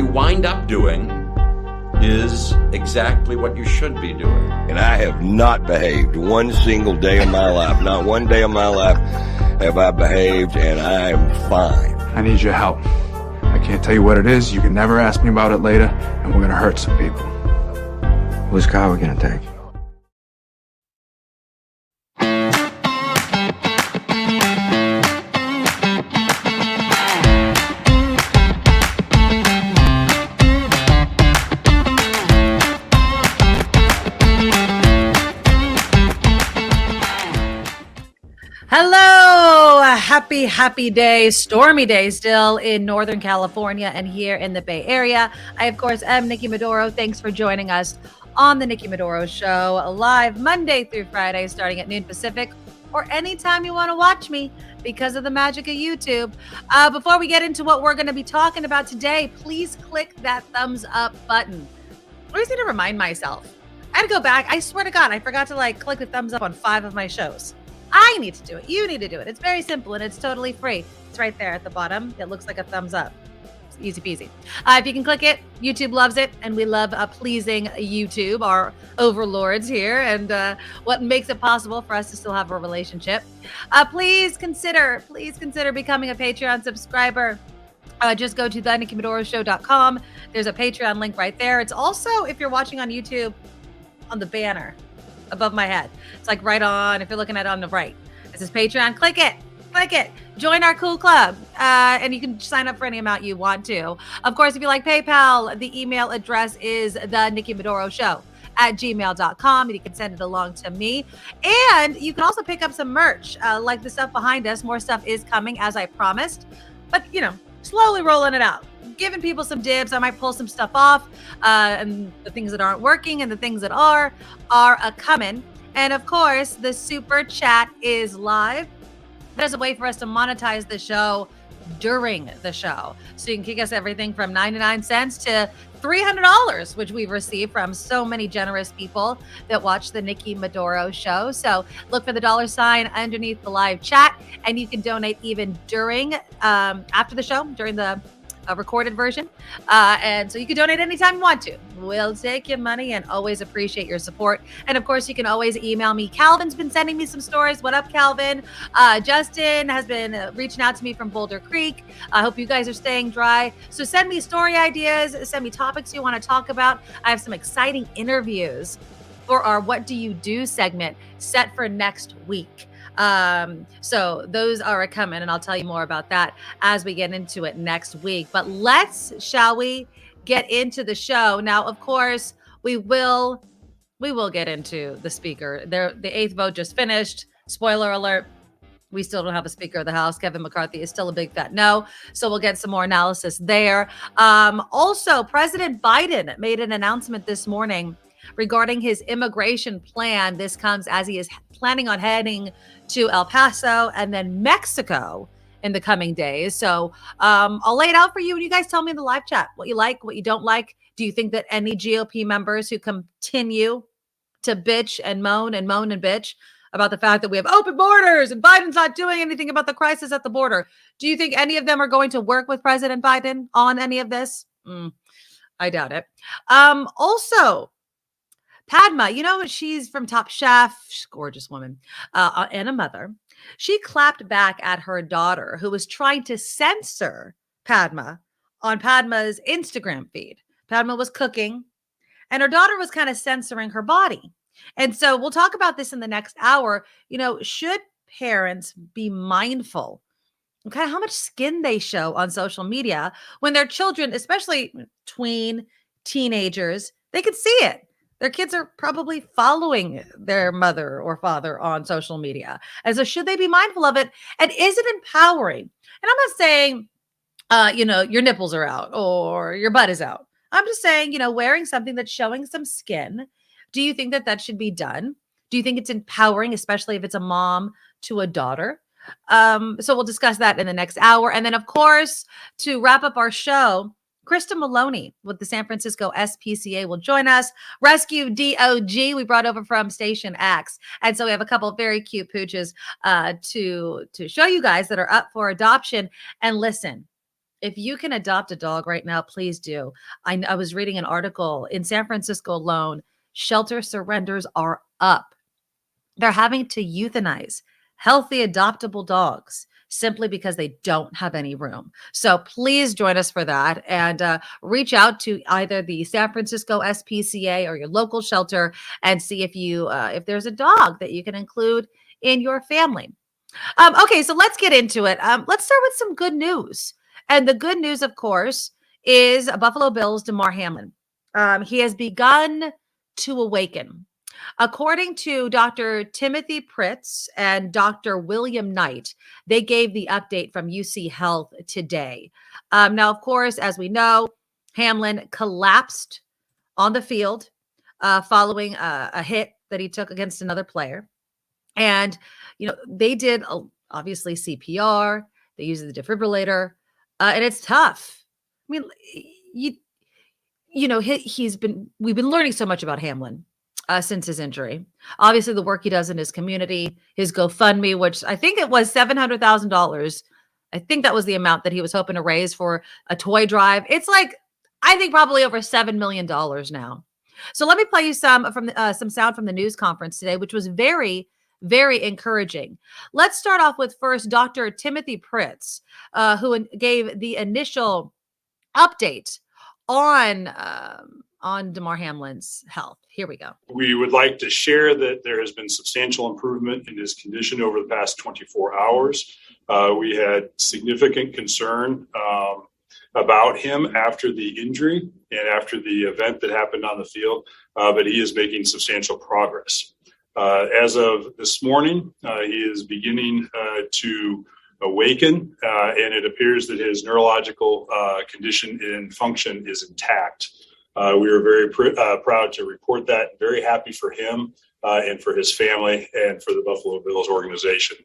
wind up doing is exactly what you should be doing. And I have not behaved one single day of my life. Not one day of my life have I behaved, and I am fine. I need your help. I can't tell you what it is. You can never ask me about it later, and we're going to hurt some people. Whose car are we going to take? Hello, happy day, stormy day still in Northern California and here in the Bay Area. I, of course, am Nikki Medoro. Thanks for joining us on the Nikki Medoro Show, live Monday through Friday, starting at noon Pacific, or anytime you want to watch me because of the magic of YouTube. Before we get into what we're going to be talking about today, please click that thumbs up button. I always need to remind myself. I had to go back. I swear to God, I forgot to click the thumbs up on 5 of my shows. I need to do it. You need to do it. It's very simple and it's totally free. It's right there at the bottom. It looks like a thumbs up. It's easy peasy. If you can click it, YouTube loves it. And we love pleasing YouTube, our overlords here, and what makes it possible for us to still have a relationship. Please consider becoming a Patreon subscriber. Just go to thenikkimedoroshow.com. There's a Patreon link right there. It's also, if you're watching on YouTube, on the banner above my head. It's right on, if you're looking at it on the right. It says Patreon. Click it. Join our cool club. And you can sign up for any amount you want to. Of course, if you like PayPal, the email address is thenikkimedoroshow@gmail.com, and you can send it along to me. And you can also pick up some merch, like the stuff behind us. More stuff is coming, as I promised. But, slowly rolling it out. Giving people some dibs. I might pull some stuff off, and the things that aren't working and the things that are coming. And of course, the super chat is live. There's a way for us to monetize the show during the show. So you can kick us everything from 99 cents to $300, which we've received from so many generous people that watch the Nikki Medoro Show. So look for the $ underneath the live chat, and you can donate even during, after the show, during the recorded version. And so you can donate anytime you want to. We'll take your money and always appreciate your support. And of course, you can always email me. Calvin's been sending me some stories. What up, Calvin? Justin has been reaching out to me from Boulder Creek. I hope you guys are staying dry. So send me story ideas, send me topics you want to talk about. I have some exciting interviews for our What Do You Do segment set for next week. So those are coming, and I'll tell you more about that as we get into it next week. But shall we get into the show? Now, of course, we will get into the speaker. The 8th vote just finished. Spoiler alert. We still don't have a Speaker of the House. Kevin McCarthy is still a big fat no. So we'll get some more analysis there. Also, President Biden made an announcement this morning regarding his immigration plan. This comes as he is planning on heading to El Paso and then Mexico in the coming days. So I'll lay it out for you, and you guys tell me in the live chat what you like, what you don't like. Do you think that any GOP members who continue to bitch and moan and bitch about the fact that we have open borders and Biden's not doing anything about the crisis at the border, do you think any of them are going to work with President Biden on any of this? I doubt it. Also, Padma, she's from Top Chef, she's a gorgeous woman, and a mother. She clapped back at her daughter, who was trying to censor Padma on Padma's Instagram feed. Padma was cooking, and her daughter was kind of censoring her body. And so we'll talk about this in the next hour. Should parents be mindful of kind of how much skin they show on social media when their children, especially teenagers, they can see it? Their kids are probably following their mother or father on social media. And so should they be mindful of it? And is it empowering? And I'm not saying, your nipples are out or your butt is out. I'm just saying, wearing something that's showing some skin. Do you think that should be done? Do you think it's empowering, especially if it's a mom to a daughter? So we'll discuss that in the next hour. And then, of course, to wrap up our show, Krista Maloney with the San Francisco SPCA will join us. Rescue DOG we brought over from Station X. And so we have a couple of very cute pooches to show you guys that are up for adoption. And listen, If you can adopt a dog right now, please do. I was reading an article in San Francisco alone. Shelter surrenders are up. They're having to euthanize healthy adoptable dogs simply because they don't have any room. So please join us for that and reach out to either the San Francisco SPCA or your local shelter and see if there's a dog that you can include in your family. Okay, so let's get into it. Let's start with some good news. And the good news, of course, is Buffalo Bills Damar Hamlin. He has begun to awaken. According to Dr. Timothy Pritz and Dr. William Knight, they gave the update from UC Health today. Now, of course, as we know, Hamlin collapsed on the field following a hit that he took against another player. And, they did obviously CPR. They used the defibrillator. And it's tough. I mean, we've been learning so much about Hamlin since his injury. Obviously, the work he does in his community, his GoFundMe, which I think it was $700,000. I think that was the amount that he was hoping to raise for a toy drive. It's like, I think probably over $7 million now. So let me play you some sound from the news conference today, which was very, very encouraging. Let's start off with first Dr. Timothy Pritz, who gave the initial update on Damar Hamlin's health. Here we go. We would like to share that there has been substantial improvement in his condition over the past 24 hours. We had significant concern about him after the injury and after the event that happened on the field, but he is making substantial progress. As of this morning, he is beginning to awaken, and it appears that his neurological condition and function is intact. We are very proud to report that, very happy for him and for his family and for the Buffalo Bills organization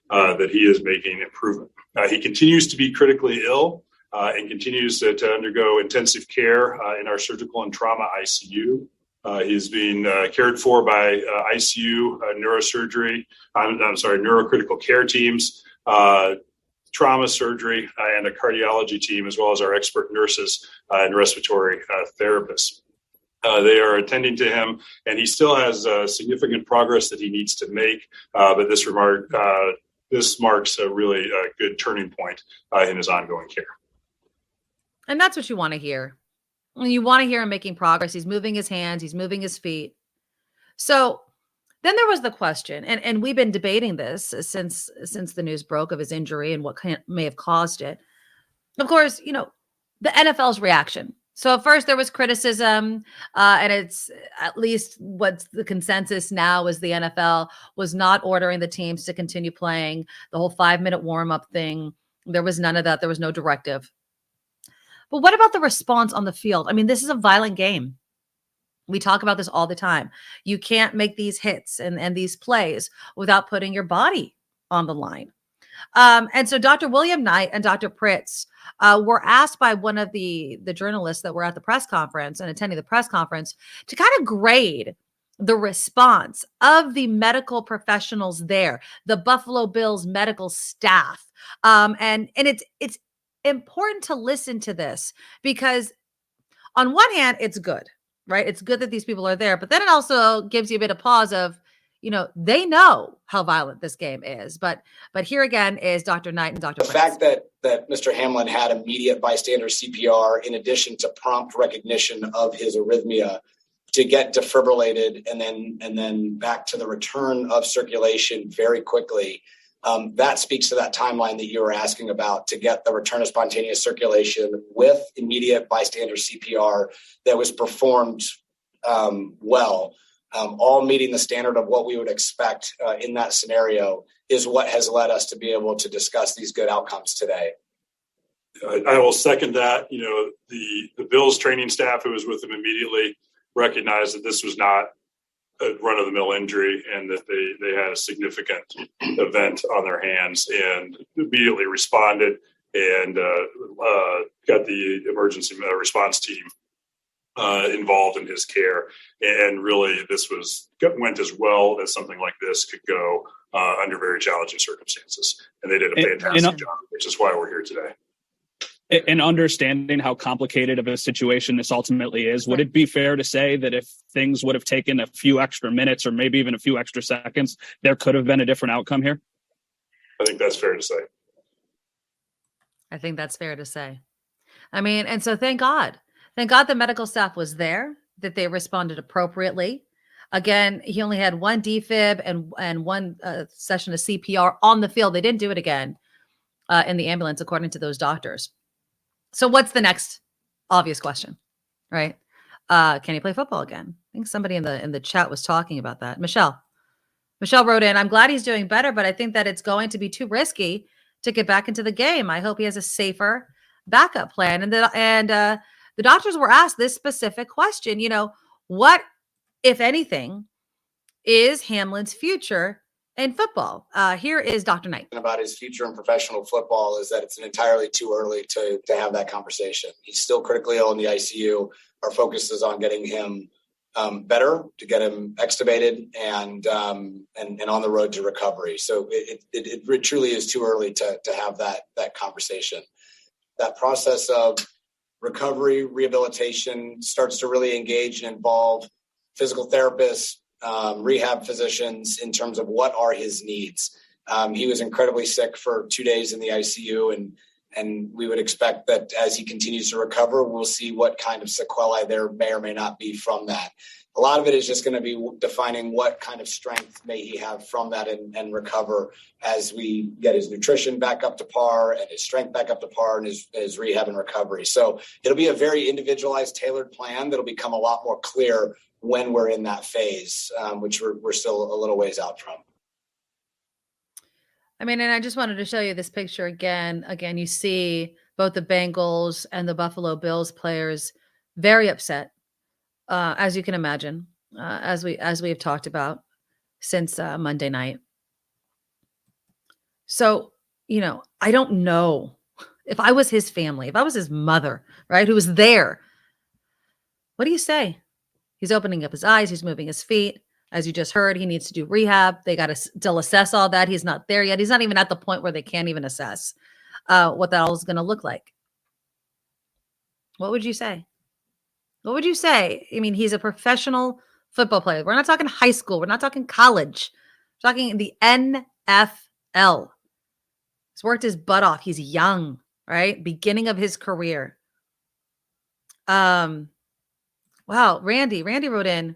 that he is making improvement. He continues to be critically ill and continues to undergo intensive care in our surgical and trauma ICU. He's being cared for by ICU, neurocritical care teams, trauma surgery, and a cardiology team, as well as our expert nurses and respiratory therapists. They are attending to him, and he still has significant progress that he needs to make, but this marks a really good turning point in his ongoing care. And that's what you want to hear. You want to hear him making progress. He's moving his hands. He's moving his feet. So then there was the question, and we've been debating this since the news broke of his injury and what may have caused it. Of course, the NFL's reaction. So at first there was criticism, and it's at least what's the consensus now is the NFL was not ordering the teams to continue playing the whole 5-minute warm-up thing. There was none of that. There was no directive. But what about the response on the field? I mean, this is a violent game. We talk about this all the time. You can't make these hits and these plays without putting your body on the line. And so Dr. William Knight and Dr. Pritz were asked by one of the journalists that were at the press conference and attending the press conference to kind of grade the response of the medical professionals there, the Buffalo Bills medical staff. And it's important to listen to this because on one hand, it's good, right? It's good that these people are there, but then it also gives you a bit of pause of, they know how violent this game is. But here again is Dr. Knight and Dr. The fact that Mr. Hamlin had immediate bystander CPR in addition to prompt recognition of his arrhythmia to get defibrillated and then back to the return of circulation very quickly. That speaks to that timeline that you were asking about to get the return of spontaneous circulation with immediate bystander CPR that was performed well, all meeting the standard of what we would expect in that scenario is what has led us to be able to discuss these good outcomes today. I will second that. The Bills training staff who was with him immediately recognized that this was not a run-of-the-mill injury and that they had a significant event on their hands and immediately responded and got the emergency response team involved in his care. And really, this went as well as something like this could go under very challenging circumstances. And they did a fantastic job, which is why we're here today. And understanding how complicated of a situation this ultimately is, would it be fair to say that if things would have taken a few extra minutes or maybe even a few extra seconds, there could have been a different outcome here? I think that's fair to say. I think that's fair to say. I mean, and so thank God. Thank God the medical staff was there, that they responded appropriately. Again, he only had one defib and one session of CPR on the field. They didn't do it again in the ambulance, according to those doctors. So what's the next obvious question, right? Can he play football again? I think somebody in the chat was talking about that. Michelle wrote in, I'm glad he's doing better, but I think that it's going to be too risky to get back into the game. I hope he has a safer backup plan. And the doctors were asked this specific question, what, if anything, is Hamlin's future in football? Here is Dr. Knight. About his future in professional football is that it's entirely too early to have that conversation. He's still critically ill in the ICU. Our focus is on getting him better, to get him extubated and on the road to recovery. So it truly is too early to have that conversation. That process of recovery, rehabilitation starts to really engage and involve physical therapists, rehab physicians in terms of what are his needs. He was incredibly sick for 2 days in the ICU, and we would expect that as he continues to recover, we'll see what kind of sequelae there may or may not be from that. A lot of it is just going to be defining what kind of strength may he have from that and recover as we get his nutrition back up to par and his strength back up to par and his rehab and recovery. So it'll be a very individualized, tailored plan that'll become a lot more clear when we're in that phase, which we're still a little ways out from. I mean, and I just wanted to show you this picture again. Again, you see both the Bengals and the Buffalo Bills players very upset, as you can imagine, as we have talked about since Monday night. So, I don't know if I was his family, if I was his mother, right, who was there. What do you say? He's opening up his eyes. He's moving his feet. As you just heard, he needs to do rehab. They got to still assess all that. He's not there yet. He's not even at the point where they can't even assess what that all is going to look like. What would you say? What would you say? I mean, he's a professional football player. We're not talking high school. We're not talking college. We're talking the NFL. He's worked his butt off. He's young, right? Beginning of his career. Wow. Randy wrote in,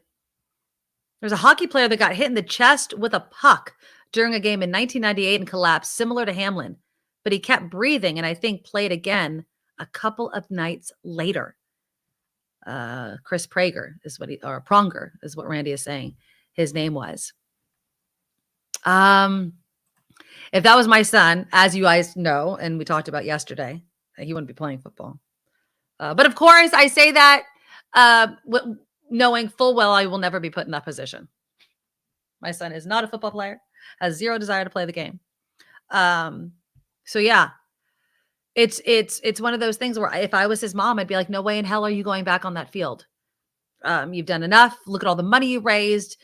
there's a hockey player that got hit in the chest with a puck during a game in 1998 and collapsed, similar to Hamlin, but he kept breathing and I think played again a couple of nights later. Chris Prager is or Pronger is what Randy is saying his name was. If that was my son, as you guys know, and we talked about yesterday, he wouldn't be playing football. But of course, I say that knowing full well I will never be put in that position. My son is not a football player, has zero desire to play the game. So yeah, it's one of those things where if I was his mom, I'd be like, no way in hell are you going back on that field. You've done enough. Look at all the money you raised.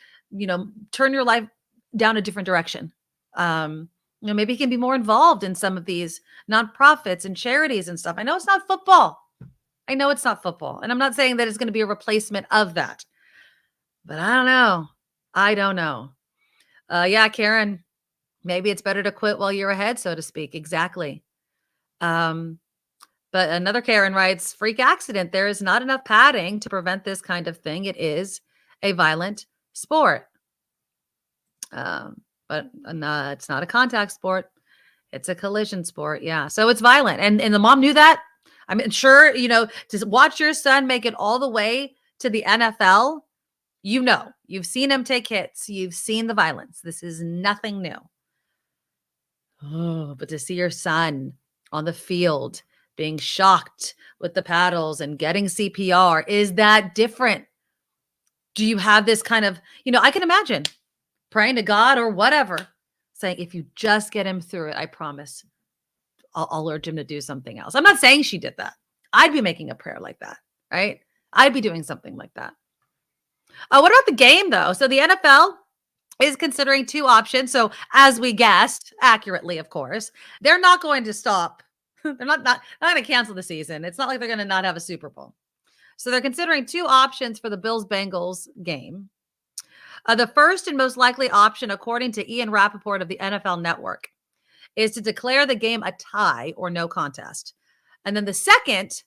Turn your life down a different direction. Maybe he can be more involved in some of these nonprofits and charities and stuff. I know it's not football. And I'm not saying that it's going to be a replacement of that, but I don't know. Yeah, Karen, maybe it's better to quit while you're ahead, so to speak. Exactly. But another Karen writes, freak accident. There is not enough padding to prevent this kind of thing. It is a violent sport. But it's not a contact sport. It's a collision sport. Yeah. So it's violent. And the mom knew that. I mean, sure, to watch your son make it all the way to the NFL, you've seen him take hits. You've seen the violence. This is nothing new. Oh, but to see your son on the field being shocked with the paddles and getting CPR, is that different? Do you have this kind of, I can imagine praying to God or whatever, saying, if you just get him through it, I promise I'll urge him to do something else. I'm not saying she did that. I'd be making a prayer like that, right? I'd be doing something like that. What about the game, though? So the NFL is considering two options. So as we guessed, accurately, of course, they're not going to stop They're not going to cancel the season. It's not like they're going to not have a Super Bowl. So they're considering two options for the Bills-Bengals game. The first and most likely option, according to Ian Rappaport of the NFL Network, is to declare the game a tie or no contest. And then the second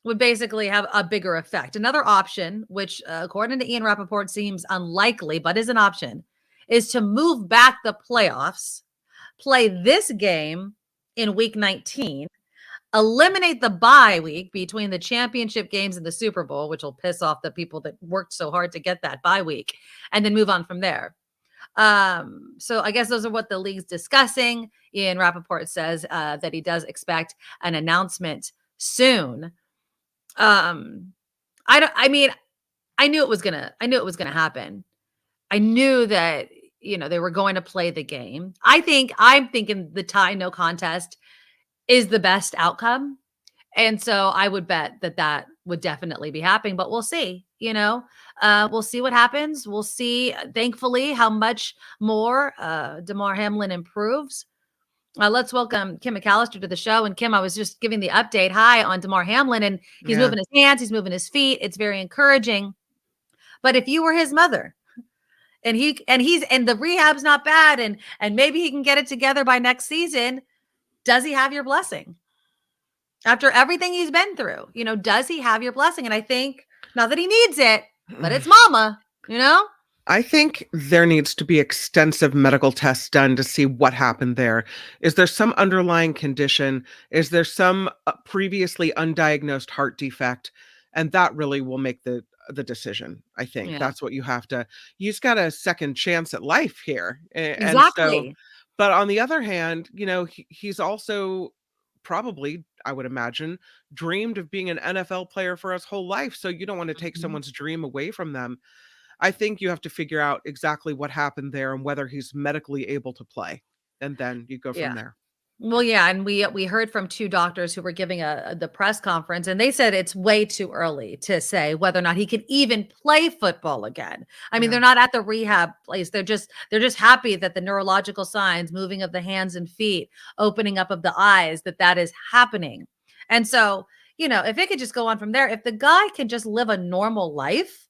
would basically have a bigger effect. Another option, which according to Ian Rappaport seems unlikely, but is an option, is to move back the playoffs, play this game in week 19, eliminate the bye week between the championship games and the Super Bowl, which will piss off the people that worked so hard to get that bye week, and then move on from there. So I guess those are what the league's discussing. Ian Rappaport says that he does expect an announcement soon. I knew it was gonna happen. I knew that, they were going to play the game. I'm thinking the tie, no contest is the best outcome. And so I would bet that would definitely be happening, but we'll see, we'll see what happens. We'll see, thankfully, how much more Demar Hamlin improves. Let's welcome Kim McAllister to the show. And Kim, I was just giving the update. Hi on Demar Hamlin, and he's moving his hands, he's moving his feet. It's very encouraging. But if you were his mother, and the rehab's not bad, and maybe he can get it together by next season, does he have your blessing? After everything he's been through, does he have your blessing? And I think, not that he needs it, but it's mama, I think there needs to be extensive medical tests done to see what happened there. Is there some underlying condition? Is there some previously undiagnosed heart defect? And that really will make the decision. I think that's what you have to. You just got a second chance at life here. Exactly. And so, but on the other hand, he's also probably, I would imagine, dreamed of being an NFL player for his whole life. So you don't want to take someone's dream away from them. I think you have to figure out exactly what happened there and whether he's medically able to play. And then you go from there. Well, yeah. And we heard from two doctors who were giving the press conference, and they said it's way too early to say whether or not he can even play football again. I mean, they're not at the rehab place. They're just happy that the neurological signs, moving of the hands and feet, opening up of the eyes, that is happening. And so, if it could just go on from there, if the guy can just live a normal life,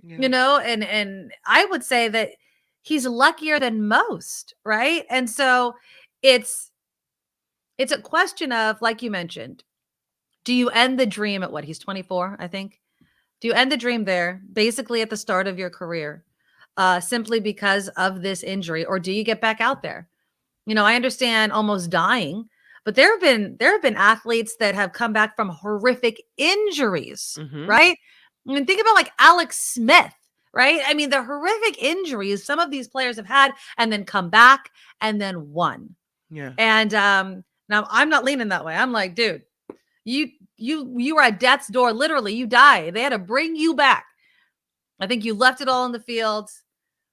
and I would say that he's luckier than most, right? And so it's a question of, like you mentioned, do you end the dream at what? He's 24, I think. Do you end the dream there, basically at the start of your career, simply because of this injury, or do you get back out there? I understand almost dying, but there have been athletes that have come back from horrific injuries, right? I mean, think about like Alex Smith, right? I mean, the horrific injuries some of these players have had, and then come back and then won. Yeah. And now I'm not leaning that way. I'm like, dude, you were at death's door. Literally, you died. They had to bring you back. I think you left it all in the field.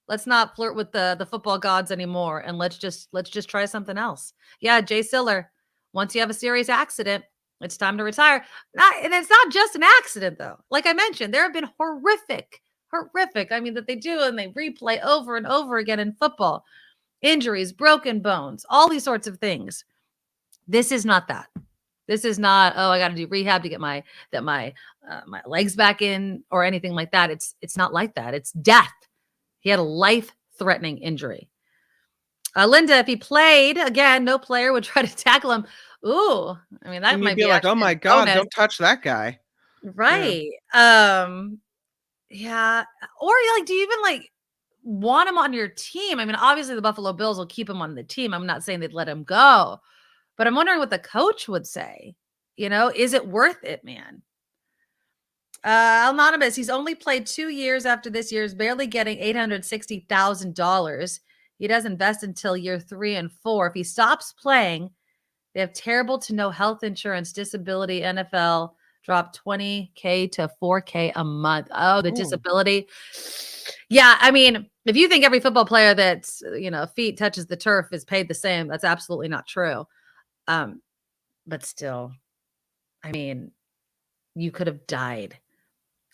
Let's not flirt with the football gods anymore, and let's just try something else. Yeah, Jay Siller. Once you have a serious accident, it's time to retire. And it's not just an accident, though. Like I mentioned, there have been horrific. I mean, that they do, and they replay over and over again in football. Injuries, broken bones, all these sorts of things. This is not that. This is not, I got to do rehab to get my legs back in or anything like that. It's not like that. It's death. He had a life-threatening injury. Linda, if he played, again, no player would try to tackle him. Ooh, I mean, that might be like, oh my God, bonus. Don't touch that guy. Right. Yeah. Or like, do you even want him on your team? I mean, obviously the Buffalo Bills will keep him on the team. I'm not saying they'd let him go, but I'm wondering what the coach would say. Is it worth it, man? Anonymous, he's only played 2 years after this year's, barely getting $860,000. He doesn't invest until year 3 and 4. If he stops playing, they have terrible to no health insurance, disability. NFL dropped $20K to $4K a month. Oh, the disability. Yeah, I mean, if you think every football player that's, feet touches the turf is paid the same, that's absolutely not true. But still, I mean, you could have died.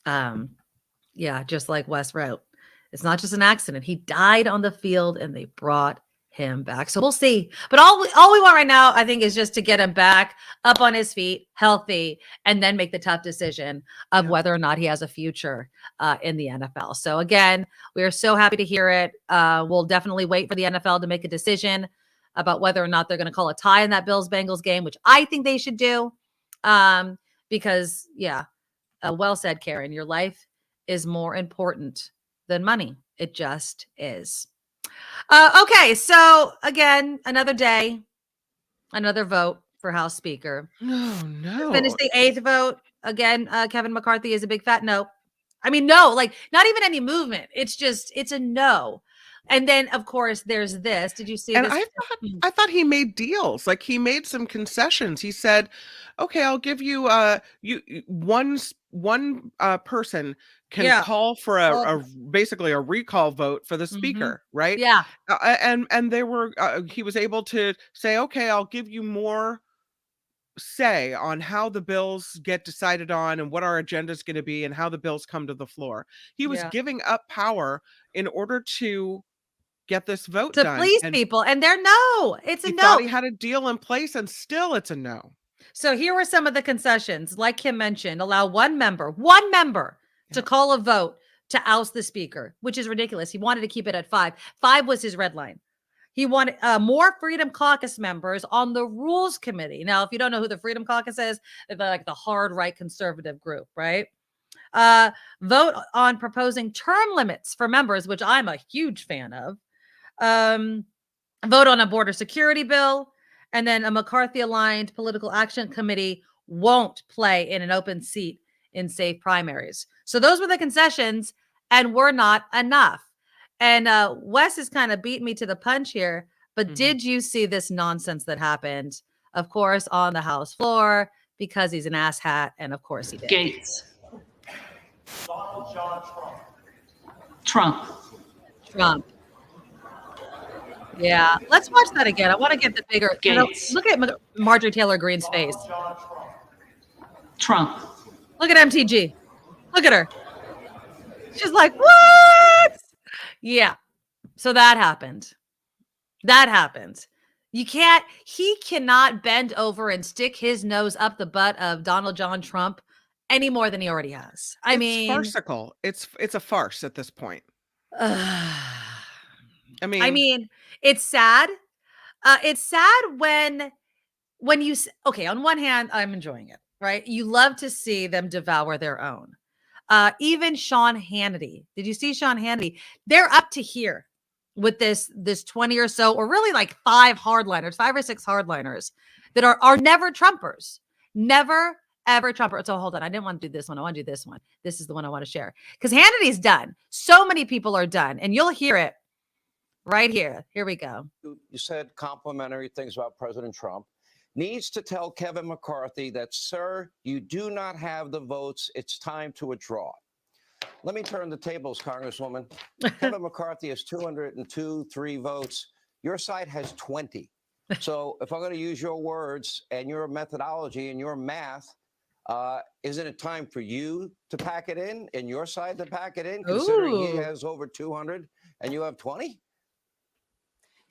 Yeah, just like Wes wrote. It's not just an accident. He died on the field and they brought him back. So we'll see. But all we want right now, I think, is just to get him back up on his feet, healthy, and then make the tough decision of whether or not he has a future in the NFL. So again, we are so happy to hear it. We'll definitely wait for the NFL to make a decision about whether or not they're going to call a tie in that Bills-Bengals game, which I think they should do. Because, well said, Karen, your life is more important than money. It just is. Okay, so again, another day, another vote for House Speaker. No. Finish the 8th vote. Again, Kevin McCarthy is a big fat no. I mean, no, like not even any movement. It's a no. And then, of course, there's this. Did you see And this? I thought he made deals. Like he made some concessions. He said, "Okay, I'll give you one person can call for basically a recall vote for the speaker, right?" Yeah. And they were he was able to say, "Okay, I'll give you more say on how the bills get decided on and what our agenda is going to be and how the bills come to the floor." He was giving up power in order to get this vote to done. please people, and they're no. It's a He no. thought he had a deal in place, and still it's a no. So here were some of the concessions. Like Kim mentioned, allow one member to call a vote to oust the speaker, which is ridiculous. He wanted to keep it at 5. 5 was his red line. He wanted more Freedom Caucus members on the Rules Committee. Now, if you don't know who the Freedom Caucus is, they're like the hard right conservative group, right? Vote on proposing term limits for members, which I'm a huge fan of. Vote on a border security bill. And then a McCarthy-aligned political action committee won't play in an open seat in safe primaries. So those were the concessions, and were not enough. And Wes is kind of beating me to the punch here, but did you see this nonsense that happened, of course, on the House floor, because he's an asshat, and of course he did. Gates. Donald John Trump. Trump. Yeah, let's watch that again. I want to get the bigger. Look at Marjorie Taylor Greene's face. Trump. Look at MTG. Look at her. She's like, what? Yeah. So that happened. He cannot bend over and stick his nose up the butt of Donald John Trump any more than he already has. It's farcical. It's a farce at this point. I mean, it's sad. It's sad when you, okay, on one hand, I'm enjoying it, right? You love to see them devour their own. Even Sean Hannity. Did you see Sean Hannity? They're up to here with this 20 or so, or really like 5 or 6 hardliners that are never Trumpers. Never, ever Trumper. So hold on. I didn't want to do this one. I want to do this one. This is the one I want to share. Because Hannity's done. So many people are done. And you'll hear it right here. Here we go. You said complimentary things about President Trump. Needs to tell Kevin McCarthy that, sir, you do not have the votes. It's time to withdraw. Let me turn the tables, Congresswoman. Kevin McCarthy has 203 votes. Your side has 20. So if I'm going to use your words and your methodology and your math, isn't it time for you to pack it in and your side to pack it in, considering he has over 200 and you have 20?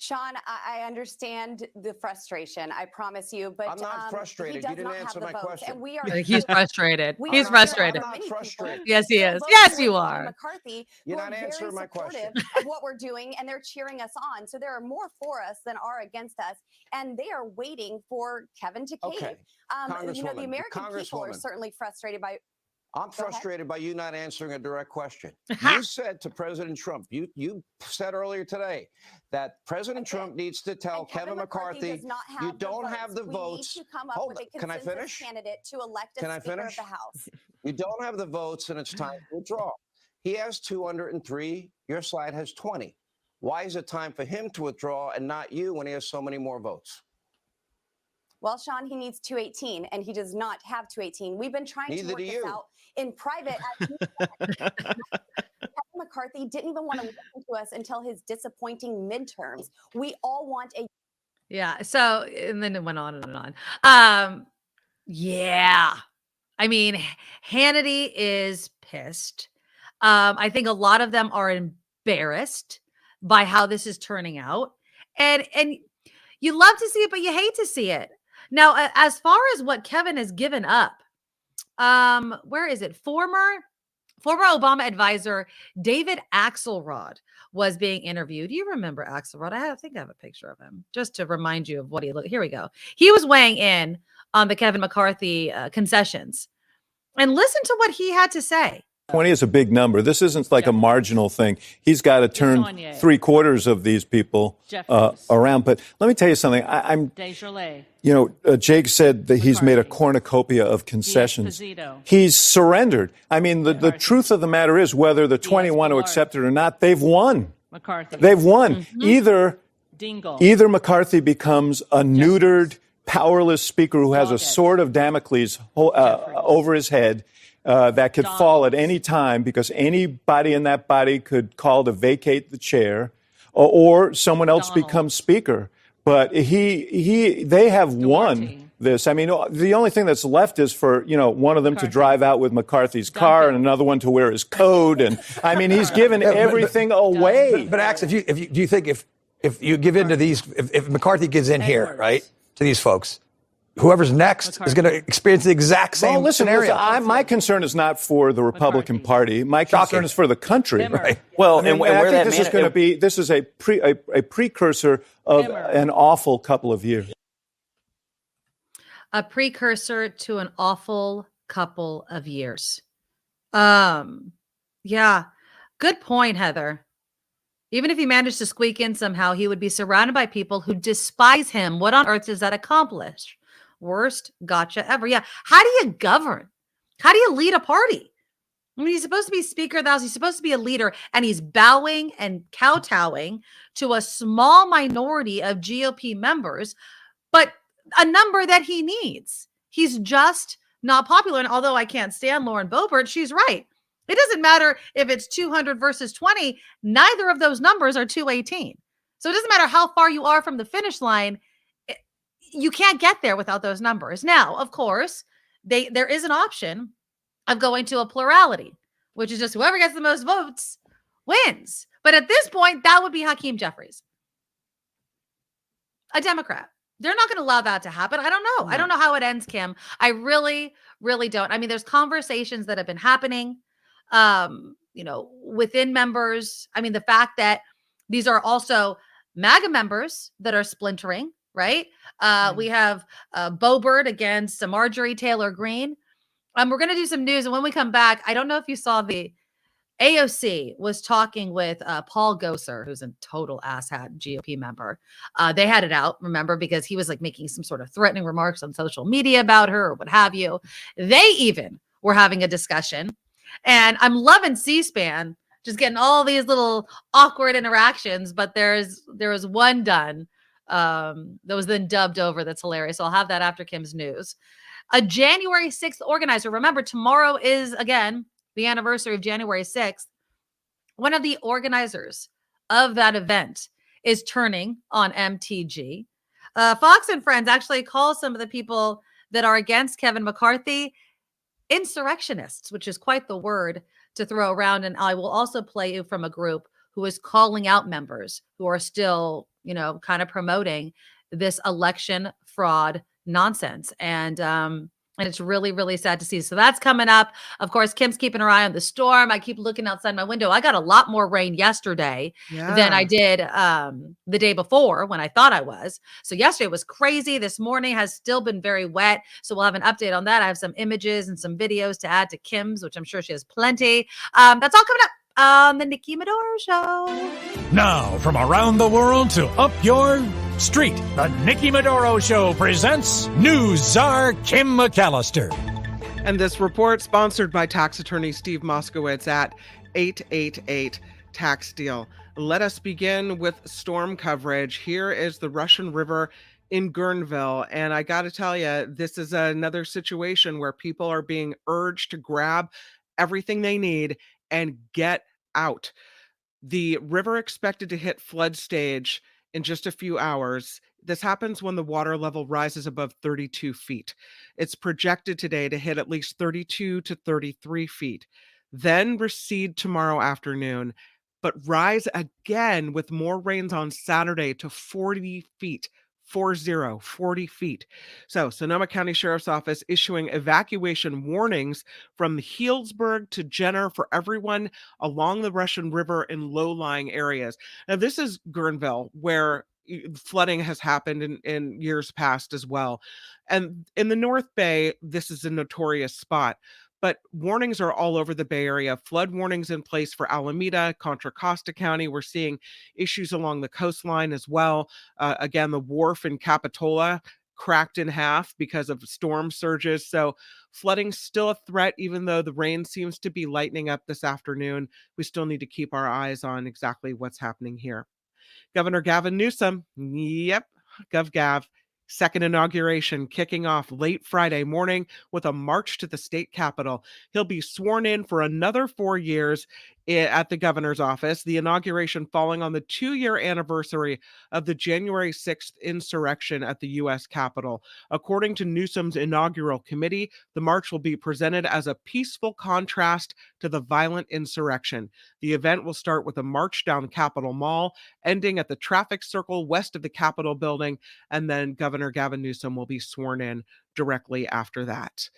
Sean, I understand the frustration. I promise you, but I'm not frustrated. You didn't answer my question. And we are. He's frustrated. He's frustrated. I'm not frustrated. Yes, he is. Yes, you are. McCarthy, you're not answering my question. Of what we're doing, and they're cheering us on. So there are more for us than are against us, and they are waiting for Kevin to cave. Okay. The American people are certainly frustrated by. I'm frustrated by you not answering a direct question. You said to President Trump, you said earlier today that President Trump needs to tell Kevin McCarthy, you don't have the votes. Hold on. Can I finish? Candidate to elect a Speaker of the House. You don't have the votes, and it's time to withdraw. He has 203. Your side has 20. Why is it time for him to withdraw and not you when he has so many more votes? Well, Sean, he needs 218, and he does not have 218. We've been trying to work this out in private. Kevin McCarthy didn't even want to listen to us until his disappointing midterms. We all want a. Yeah. So, and then it went on and on. Yeah. I mean, Hannity is pissed. I think a lot of them are embarrassed by how this is turning out. And you love to see it, but you hate to see it. Now, as far as what Kevin has given up, where is it? Former Obama advisor David Axelrod was being interviewed. You remember Axelrod? I think I have a picture of him just to remind you of what he looked. Here we go. He was weighing in on the Kevin McCarthy concessions, and listen to what he had to say. 20 is a big number. This isn't like a marginal thing. He's got to turn 3/4 of these people around. But let me tell you something. Jake said that he's made a cornucopia of concessions. He's surrendered. I mean, the truth of the matter is, whether the 20 want to accept it or not, they've won. They've won. Either McCarthy becomes a neutered, powerless speaker who has a sword of Damocles over his head, that could fall at any time because anybody in that body could call to vacate the chair, or someone else becomes speaker. But they have won this. I mean, the only thing that's left is for, one of them to drive out with McCarthy's car and another one to wear his coat. And I mean, he's given everything away. But Axe, do you think if you give in to these, if McCarthy gives in here, right, to these folks, whoever's next is going to experience the exact same scenario. My concern is not for the Republican Party. My concern is for the country. Right. Well, I think this is going to be. This is a precursor of an awful couple of years. A precursor to an awful couple of years. Yeah, good point, Heather. Even if he managed to squeak in somehow, he would be surrounded by people who despise him. What on earth does that accomplish? Worst gotcha ever. Yeah. How do you govern? How do you lead a party? I mean, he's supposed to be Speaker of the House. He's supposed to be a leader, and he's bowing and kowtowing to a small minority of GOP members, but a number that he needs. He's just not popular. And although I can't stand Lauren Boebert, she's right. It doesn't matter if it's 200 versus 20. Neither of those numbers are 218. So it doesn't matter how far you are from the finish line. You can't get there without those numbers. Now, of course, there is an option of going to a plurality, which is just whoever gets the most votes wins. But at this point, that would be Hakeem Jeffries, a Democrat. They're not going to allow that to happen. I don't know. No. I don't know how it ends, Kim. I really, really don't. I mean, there's conversations that have been happening, within members. I mean, the fact that these are also MAGA members that are splintering. Right. We have Boebert against Marjorie Taylor Greene. We're going to do some news. And when we come back, I don't know if you saw the AOC was talking with Paul Gosar, who's a total asshat GOP member. They had it out, remember, because he was like making some sort of threatening remarks on social media about her or what have you. They even were having a discussion. And I'm loving C-SPAN, just getting all these little awkward interactions. But there was one done that was then dubbed over. That's hilarious. So I'll have that after Kim's news. A January 6th organizer. Remember, tomorrow is, again, the anniversary of January 6th. One of the organizers of that event is turning on MTG. Fox and Friends actually call some of the people that are against Kevin McCarthy insurrectionists, which is quite the word to throw around. And I will also play you from a group who is calling out members who are still, kind of promoting this election fraud nonsense. And it's really, really sad to see. So that's coming up. Of course, Kim's keeping her eye on the storm. I keep looking outside my window. I got a lot more rain yesterday than I did the day before when I thought I was. So yesterday was crazy. This morning has still been very wet. So we'll have an update on that. I have some images and some videos to add to Kim's, which I'm sure she has plenty. That's all coming up on the Nikki Medoro Show. Now, from around the world to up your street, the Nikki Medoro Show presents News Czar Kim McAllister. And this report sponsored by tax attorney Steve Moskowitz at 888 Tax Deal. Let us begin with storm coverage. Here is the Russian River in Guerneville. And I got to tell you, this is another situation where people are being urged to grab everything they need and get out. The river expected to hit flood stage in just a few hours. This happens when the water level rises above 32 feet. It's projected today to hit at least 32 to 33 feet, then recede tomorrow afternoon, but rise again with more rains on Saturday to 40 feet. 40 feet. So Sonoma County Sheriff's Office issuing evacuation warnings from Healdsburg to Jenner for everyone along the Russian River in low-lying areas. Now, this is Guerneville, where flooding has happened in years past as well. And in the North Bay, this is a notorious spot. But warnings are all over the Bay Area. Flood warnings in place for Alameda, Contra Costa County. We're seeing issues along the coastline as well. Again, the wharf in Capitola cracked in half because of storm surges. So flooding's still a threat, even though the rain seems to be lightening up this afternoon. We still need to keep our eyes on exactly what's happening here. Governor Gavin Newsom, yep, GovGav, second inauguration kicking off late Friday morning with a march to the state capitol. He'll be sworn in for another 4 years at the governor's office, the inauguration falling on the 2-year anniversary of the January 6th insurrection at the U.S. Capitol. According to Newsom's inaugural committee, the march will be presented as a peaceful contrast to the violent insurrection. The event will start with a march down Capitol Mall, ending at the traffic circle west of the Capitol building, and then Governor Gavin Newsom will be sworn in directly after that.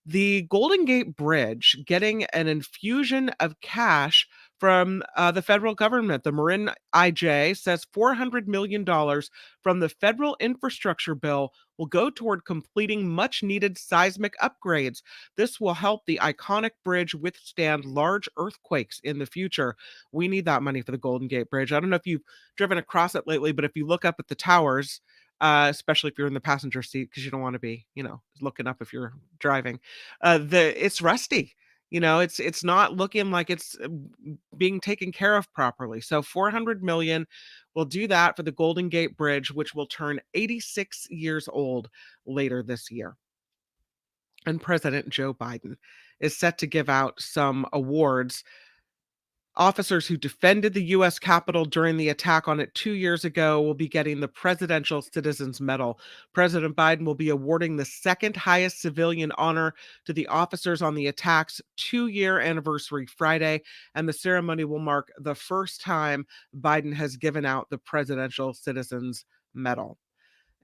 The Golden Gate Bridge getting an infusion of cash from the federal government. The Marin IJ says $400 million from the federal infrastructure bill will go toward completing much-needed seismic upgrades. This will help the iconic bridge withstand large earthquakes in the future. We need that money for the Golden Gate Bridge. I don't know if you've driven across it lately, but if you look up at the towers, especially if you're in the passenger seat, because you don't want to be, looking up if you're driving. It's rusty. It's not looking like it's being taken care of properly. So $400 million will do that for the Golden Gate Bridge, which will turn 86 years old later this year. And President Joe Biden is set to give out some awards. Officers who defended the U.S. Capitol during the attack on it 2 years ago will be getting the Presidential Citizens Medal. President Biden will be awarding the second highest civilian honor to the officers on the attack's 2-year anniversary Friday, and the ceremony will mark the first time Biden has given out the Presidential Citizens Medal.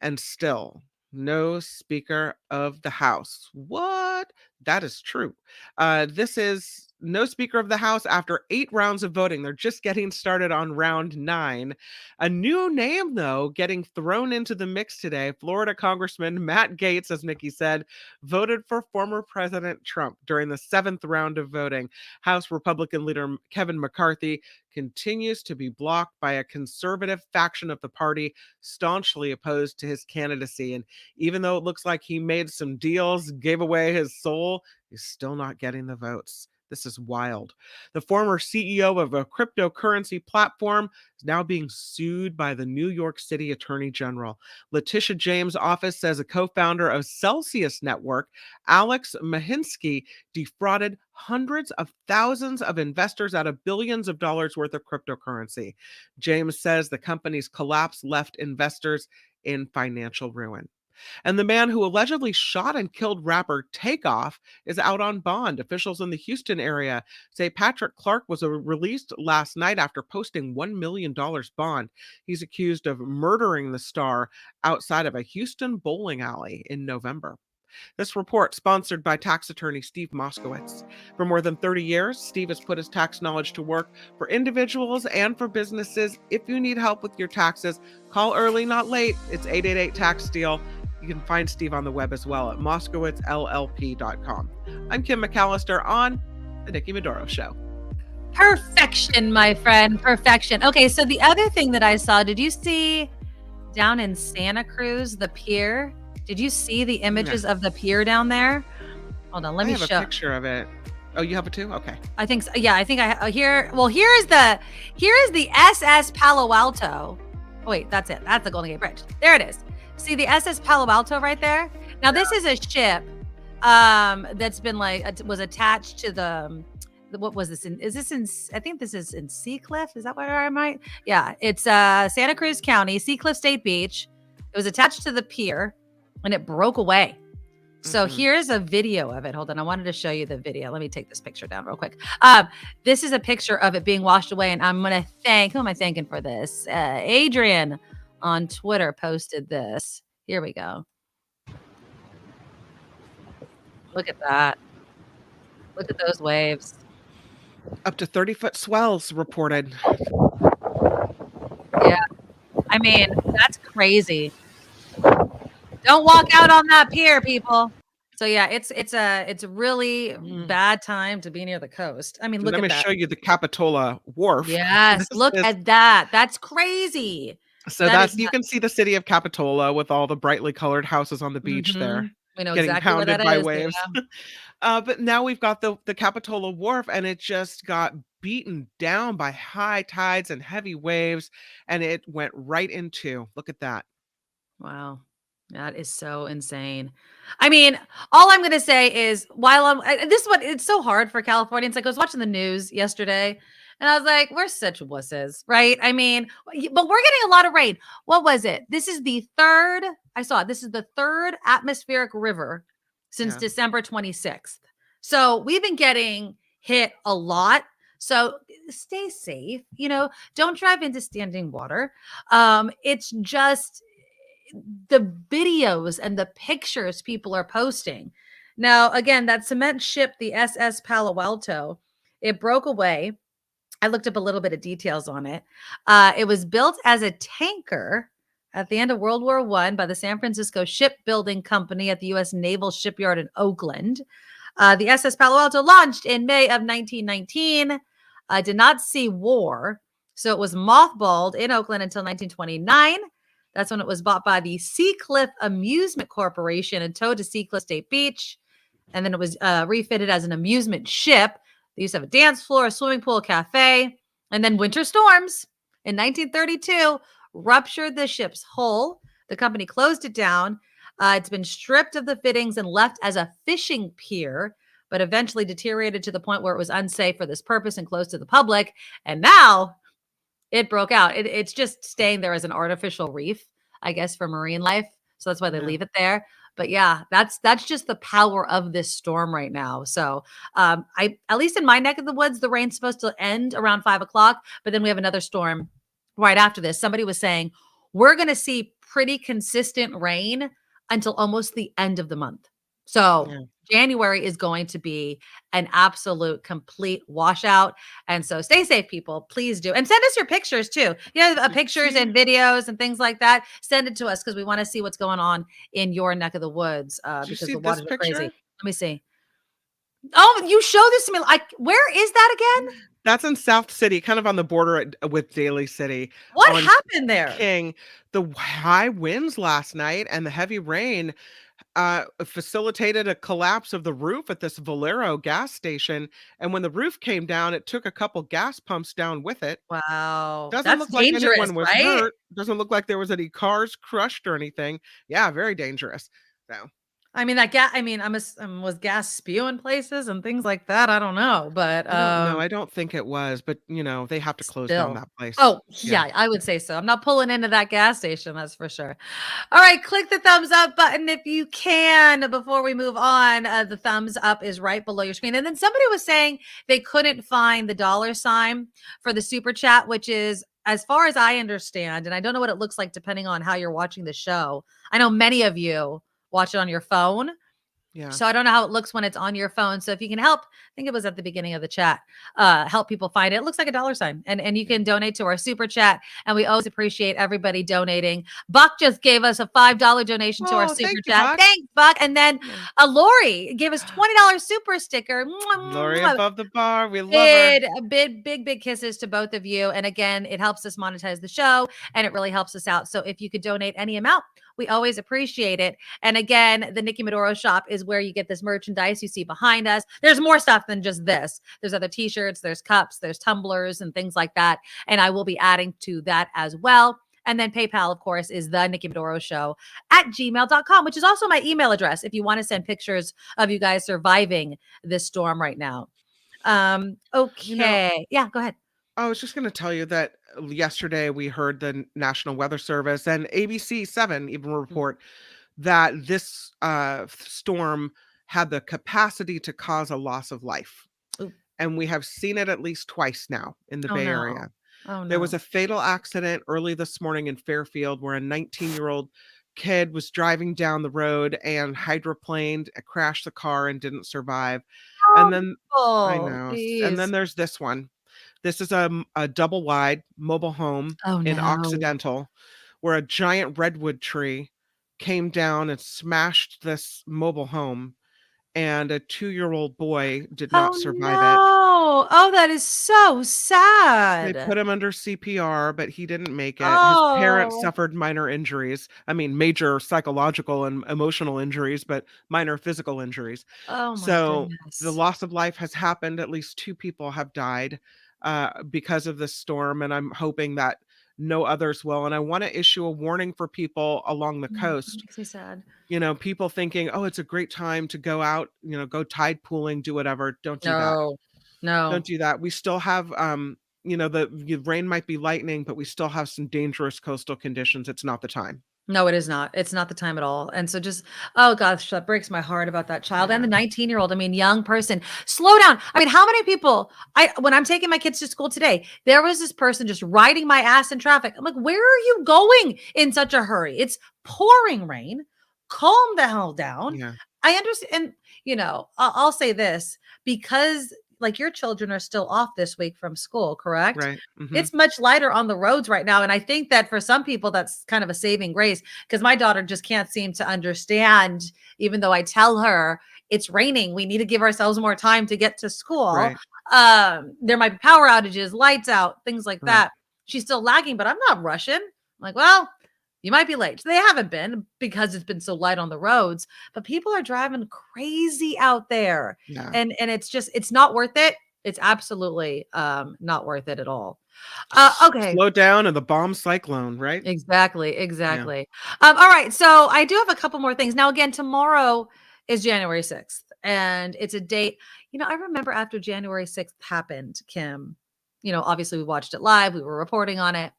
And still, no Speaker of the House. What? That is true. This is no Speaker of the House after 8 rounds of voting. They're just getting started on round 9. A new name, though, getting thrown into the mix today. Florida Congressman Matt Gaetz, as Nikki said, voted for former President Trump during the 7th round of voting. House Republican leader Kevin McCarthy continues to be blocked by a conservative faction of the party staunchly opposed to his candidacy. And even though it looks like he made some deals, gave away his soul, he's still not getting the votes. This is wild. The former CEO of a cryptocurrency platform is now being sued by the New York City Attorney General. Letitia James' office says a co-founder of Celsius Network, Alex Mahinsky, defrauded hundreds of thousands of investors out of billions of dollars worth of cryptocurrency. James says the company's collapse left investors in financial ruin. And the man who allegedly shot and killed rapper Takeoff is out on bond. Officials in the Houston area say Patrick Clark was released last night after posting $1 million bond. He's accused of murdering the star outside of a Houston bowling alley in November. This report sponsored by tax attorney Steve Moskowitz. For more than 30 years, Steve has put his tax knowledge to work for individuals and for businesses. If you need help with your taxes, call early, not late. It's 888-TAX-STEAL. You can find Steve on the web as well at MoskowitzLLP.com. I'm Kim McAllister on The Nikki Medoro Show. Perfection, my friend. Perfection. Okay, so the other thing that I saw, did you see down in Santa Cruz, the pier? Did you see the images of the pier down there? Hold on, let me show. I have a picture of it. Oh, you have it too? Okay. I think so. Yeah, I think I here. Well, here is the SS Palo Alto. Oh, wait, that's it. That's the Golden Gate Bridge. There it is. See the SS Palo Alto right there? Now this is a ship that's been was attached to the what was this in? Is this in? I think this is in Seacliff. Is that where I might? Yeah, it's Santa Cruz County, Seacliff State Beach. It was attached to the pier, and it broke away. So here's a video of it. Hold on. I wanted to show you the video. Let me take this picture down real quick. This is a picture of it being washed away. And I'm going to who am I thanking for this? Adrian on Twitter posted this. Here we go. Look at that. Look at those waves. Up to 30-foot swells reported. Yeah. I mean, that's crazy. Don't walk out on that pier, people. So yeah, it's a really bad time to be near the coast. I mean, look at that. Let me show you the Capitola Wharf. Yes, look at that. That's crazy. So you can see the city of Capitola with all the brightly colored houses on the beach there. We know getting exactly pounded where that by is, waves. But now we've got the Capitola Wharf, and it just got beaten down by high tides and heavy waves, and it went right into. Look at that. Wow. That is so insane. I mean, all I'm going to say is it's so hard for Californians. Like I was watching the news yesterday and I was like, we're such wusses, right? I mean, but we're getting a lot of rain. What was it? This is the third atmospheric river since December 26th. So we've been getting hit a lot. So stay safe, don't drive into standing water. It's just the videos and the pictures people are posting. Now, again, that cement ship, the SS Palo Alto, it broke away. I looked up a little bit of details on it. It was built as a tanker at the end of World War I by the San Francisco Shipbuilding Company at the U.S. Naval Shipyard in Oakland. The SS Palo Alto launched in May of 1919, did not see war. So it was mothballed in Oakland until 1929. That's when it was bought by the Seacliff Amusement Corporation and towed to Seacliff State Beach. And then it was refitted as an amusement ship. They used to have a dance floor, a swimming pool, a cafe. And then winter storms in 1932 ruptured the ship's hull. The company closed it down. It's been stripped of the fittings and left as a fishing pier, but eventually deteriorated to the point where it was unsafe for this purpose and closed to the public. And now it broke out. It's just staying there as an artificial reef, I guess, for marine life. So that's why they leave it there. But yeah, that's just the power of this storm right now. So at least in my neck of the woods, the rain's supposed to end around 5 o'clock. But then we have another storm right after this. Somebody was saying we're going to see pretty consistent rain until almost the end of the month. So January is going to be an absolute complete washout. And so stay safe, people. Please do. And send us your pictures too. Pictures and videos and things like that. Send it to us because we want to see what's going on in your neck of the woods because the waters are crazy. Let me see. Oh, you show this to me. Where is that again? That's in South City, kind of on the border with Daly City. What happened there? King, the high winds last night and the heavy rain facilitated a collapse of the roof at this Valero gas station. And when the roof came down, it took a couple gas pumps down with it. Wow. Doesn't look like anyone was hurt. Doesn't look like there was any cars crushed or anything. Yeah, very dangerous. So. I mean, was gas spewing places and things like that? I don't know, but I don't think it was, but they have to close down that place. Oh, yeah, I would say so. I'm not pulling into that gas station, that's for sure. All right, click the thumbs up button if you can before we move on. The thumbs up is right below your screen. And then somebody was saying they couldn't find the $sign for the super chat, which is, as far as I understand, and I don't know what it looks like depending on how you're watching the show. I know many of you watch it on your phone. Yeah. So I don't know how it looks when it's on your phone. So if you can help, I think it was at the beginning of the chat, help people find it. It looks like a $sign and you can donate to our super chat. And we always appreciate everybody donating. Buck just gave us a $5 donation to our super chat. Buck. Thanks, Buck. And then Lori gave us $20 super sticker. Lori above the bar. We love her. Big kisses to both of you. And again, it helps us monetize the show and it really helps us out. So if you could donate any amount, we always appreciate it. And again, the Nikki Medoro shop is where you get this merchandise you see behind us. There's more stuff than just this. There's other t-shirts, there's cups, there's tumblers and things like that. And I will be adding to that as well. And then PayPal, of course, is the Nikki Medoro Show at gmail.com, which is also my email address if you want to send pictures of you guys surviving this storm right now. Okay. Yeah, go ahead. I was just going to tell you that yesterday we heard the National Weather Service and ABC 7 even report that this storm had the capacity to cause a loss of life. Ooh. And we have seen it at least twice now in the Bay Area. Oh, There no. was a fatal accident early this morning in Fairfield where a 19-year-old kid was driving down the road and hydroplaned, crashed the car and didn't survive. And then I know. And then there's this one. This is a double wide mobile home in Occidental where a giant redwood tree came down and smashed this mobile home, and a 2-year-old boy did not survive it. Oh, that is so sad. They put him under CPR, but he didn't make it. His parents suffered minor injuries. I mean, major psychological and emotional injuries, but minor physical injuries. Oh, my So goodness. the loss of life has happened. At least 2 people have died because of this storm, and I'm hoping that no others will. And I want to issue a warning for people along the coast. Makes me sad. You know, people thinking, oh, it's a great time to go out, you know, go tide pooling, do whatever. Don't do that. No. Don't do that. We still have, you know, the rain might be lightning, but we still have some dangerous coastal conditions. It's not the time. No, it is not. It's not the time at all. And so just, oh gosh, that breaks my heart about that child and the 19-year-old. I mean, young person, slow down. I mean, how many people, when I'm taking my kids to school today, there was this person just riding my ass in traffic. I'm like, where are you going in such a hurry? It's pouring rain. Calm the hell down. Yeah. I understand. And, you know, I'll say this, because like your children are still off this week from school, correct? Right. Mm-hmm. It's much lighter on the roads right now. And I think that for some people, that's kind of a saving grace, because my daughter just can't seem to understand, even though I tell her it's raining, we need to give ourselves more time to get to school. Right. There might be power outages, lights out, things like that. She's still lagging, but I'm not rushing. I'm like, well, you might be late. They haven't been, because it's been so light on the roads, but people are driving crazy out there. Yeah. And it's just, it's not worth it. It's absolutely not worth it at all. Okay. Slow down and the bomb cyclone, right? Exactly. All right. So I do have a couple more things. Now, again, tomorrow is January 6th, and it's a date. You know, I remember after January 6th happened, Kim, you know, obviously we watched it live. We were reporting on it.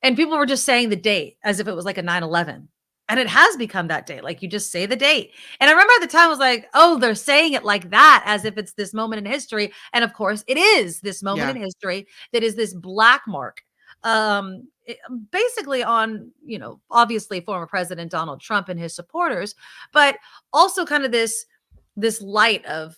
And people were just saying the date as if it was like a 9/11. And it has become that date. Like, you just say the date. And I remember at the time I was like, oh, they're saying it like that, as if it's this moment in history. And of course it is this moment in history that is this black mark. Basically on, you know, obviously former President Donald Trump and his supporters, but also kind of this light of,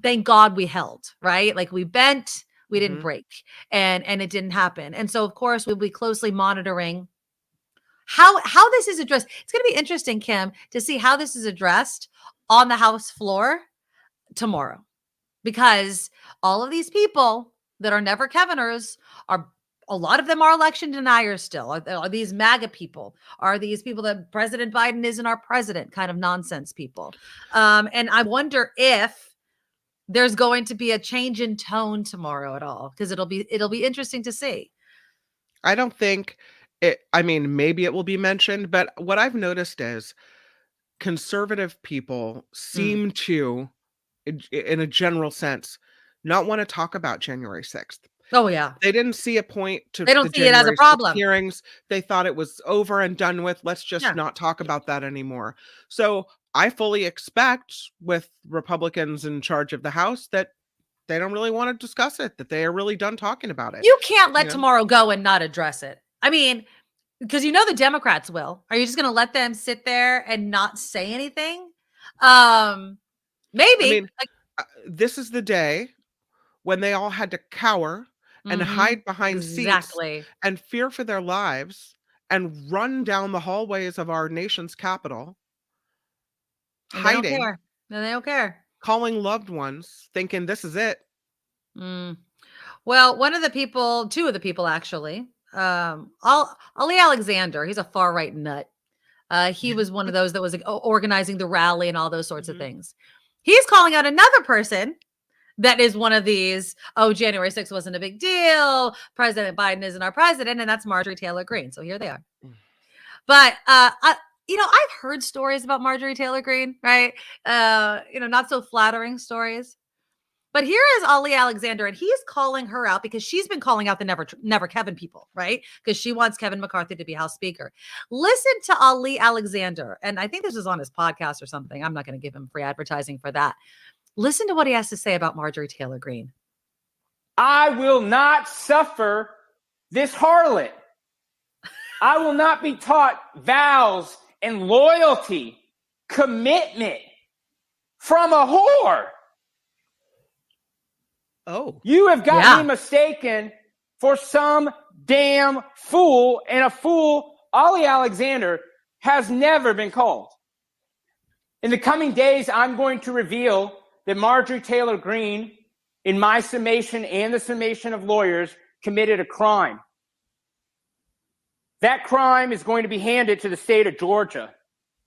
thank God we held, right? Like, we bent, we didn't break, and it didn't happen. And so, of course, we'll be closely monitoring how this is addressed. It's going to be interesting, Kim, to see how this is addressed on the House floor tomorrow, because all of these people that are never Keviners are, a lot of them are election deniers still. Are these MAGA people? Are these people that President Biden isn't our president kind of nonsense people? And I wonder if there's going to be a change in tone tomorrow at all, because it'll be interesting to see. I don't think it, I mean, maybe it will be mentioned, but what I've noticed is conservative people seem to, in a general sense, not want to talk about January 6th. Oh, yeah. They didn't see a point to They don't see it as a problem. Hearings. They thought it was over and done with. Let's just not talk about that anymore. So I fully expect, with Republicans in charge of the House, that they don't really want to discuss it, that they are really done talking about it. You can't let tomorrow go and not address it. I mean, because you know the Democrats will. Are you just going to let them sit there and not say anything? Maybe. I mean, this is the day when they all had to cower and hide behind seats and fear for their lives and run down the hallways of our nation's capital, hiding. They don't care. Calling loved ones, thinking this is it. Well, two of the people actually, Ali Alexander, he's a far right nut. He was one of those that was organizing the rally and all those sorts of things. He's calling out another person that is one of these, January 6th wasn't a big deal, President Biden isn't our president, and that's Marjorie Taylor Greene. So here they are. But you know, I've heard stories about Marjorie Taylor Greene, right? You know, not so flattering stories. But here is Ali Alexander, and he's calling her out because she's been calling out the Never Kevin people, right? Because she wants Kevin McCarthy to be House Speaker. Listen to Ali Alexander, and I think this is on his podcast or something. I'm not going to give him free advertising for that. Listen to what he has to say about Marjorie Taylor Greene. I will not suffer this harlot. I will not be taught vows and loyalty, commitment from a whore. Oh. You have got me mistaken for some damn fool, and a fool, Ali Alexander, has never been called. In the coming days, I'm going to reveal that Marjorie Taylor Greene, in my summation and the summation of lawyers, committed a crime. That crime is going to be handed to the state of Georgia.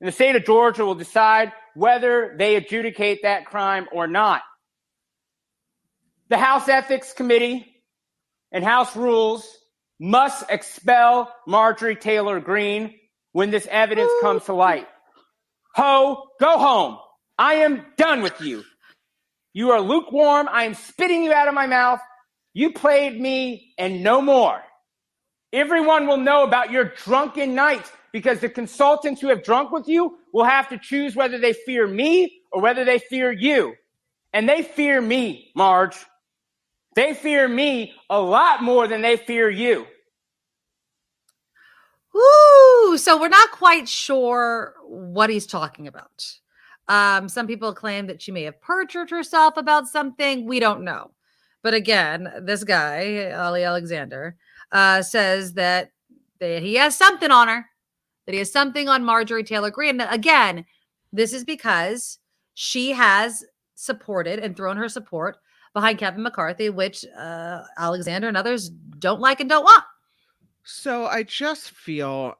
And the state of Georgia will decide whether they adjudicate that crime or not. The House Ethics Committee and House Rules must expel Marjorie Taylor Greene when this evidence comes to light. Ho, go home. I am done with you. You are lukewarm. I am spitting you out of my mouth. You played me and no more. Everyone will know about your drunken night because the consultants who have drunk with you will have to choose whether they fear me or whether they fear you. And they fear me, Marge. They fear me a lot more than they fear you. Ooh, so we're not quite sure what he's talking about. Some people claim that she may have perjured herself about something. We don't know. But again, this guy, Ali Alexander, says that he has something on her, that he has something on Marjorie Taylor Greene. Again, this is because she has supported and thrown her support behind Kevin McCarthy, which Alexander and others don't like and don't want. So I just feel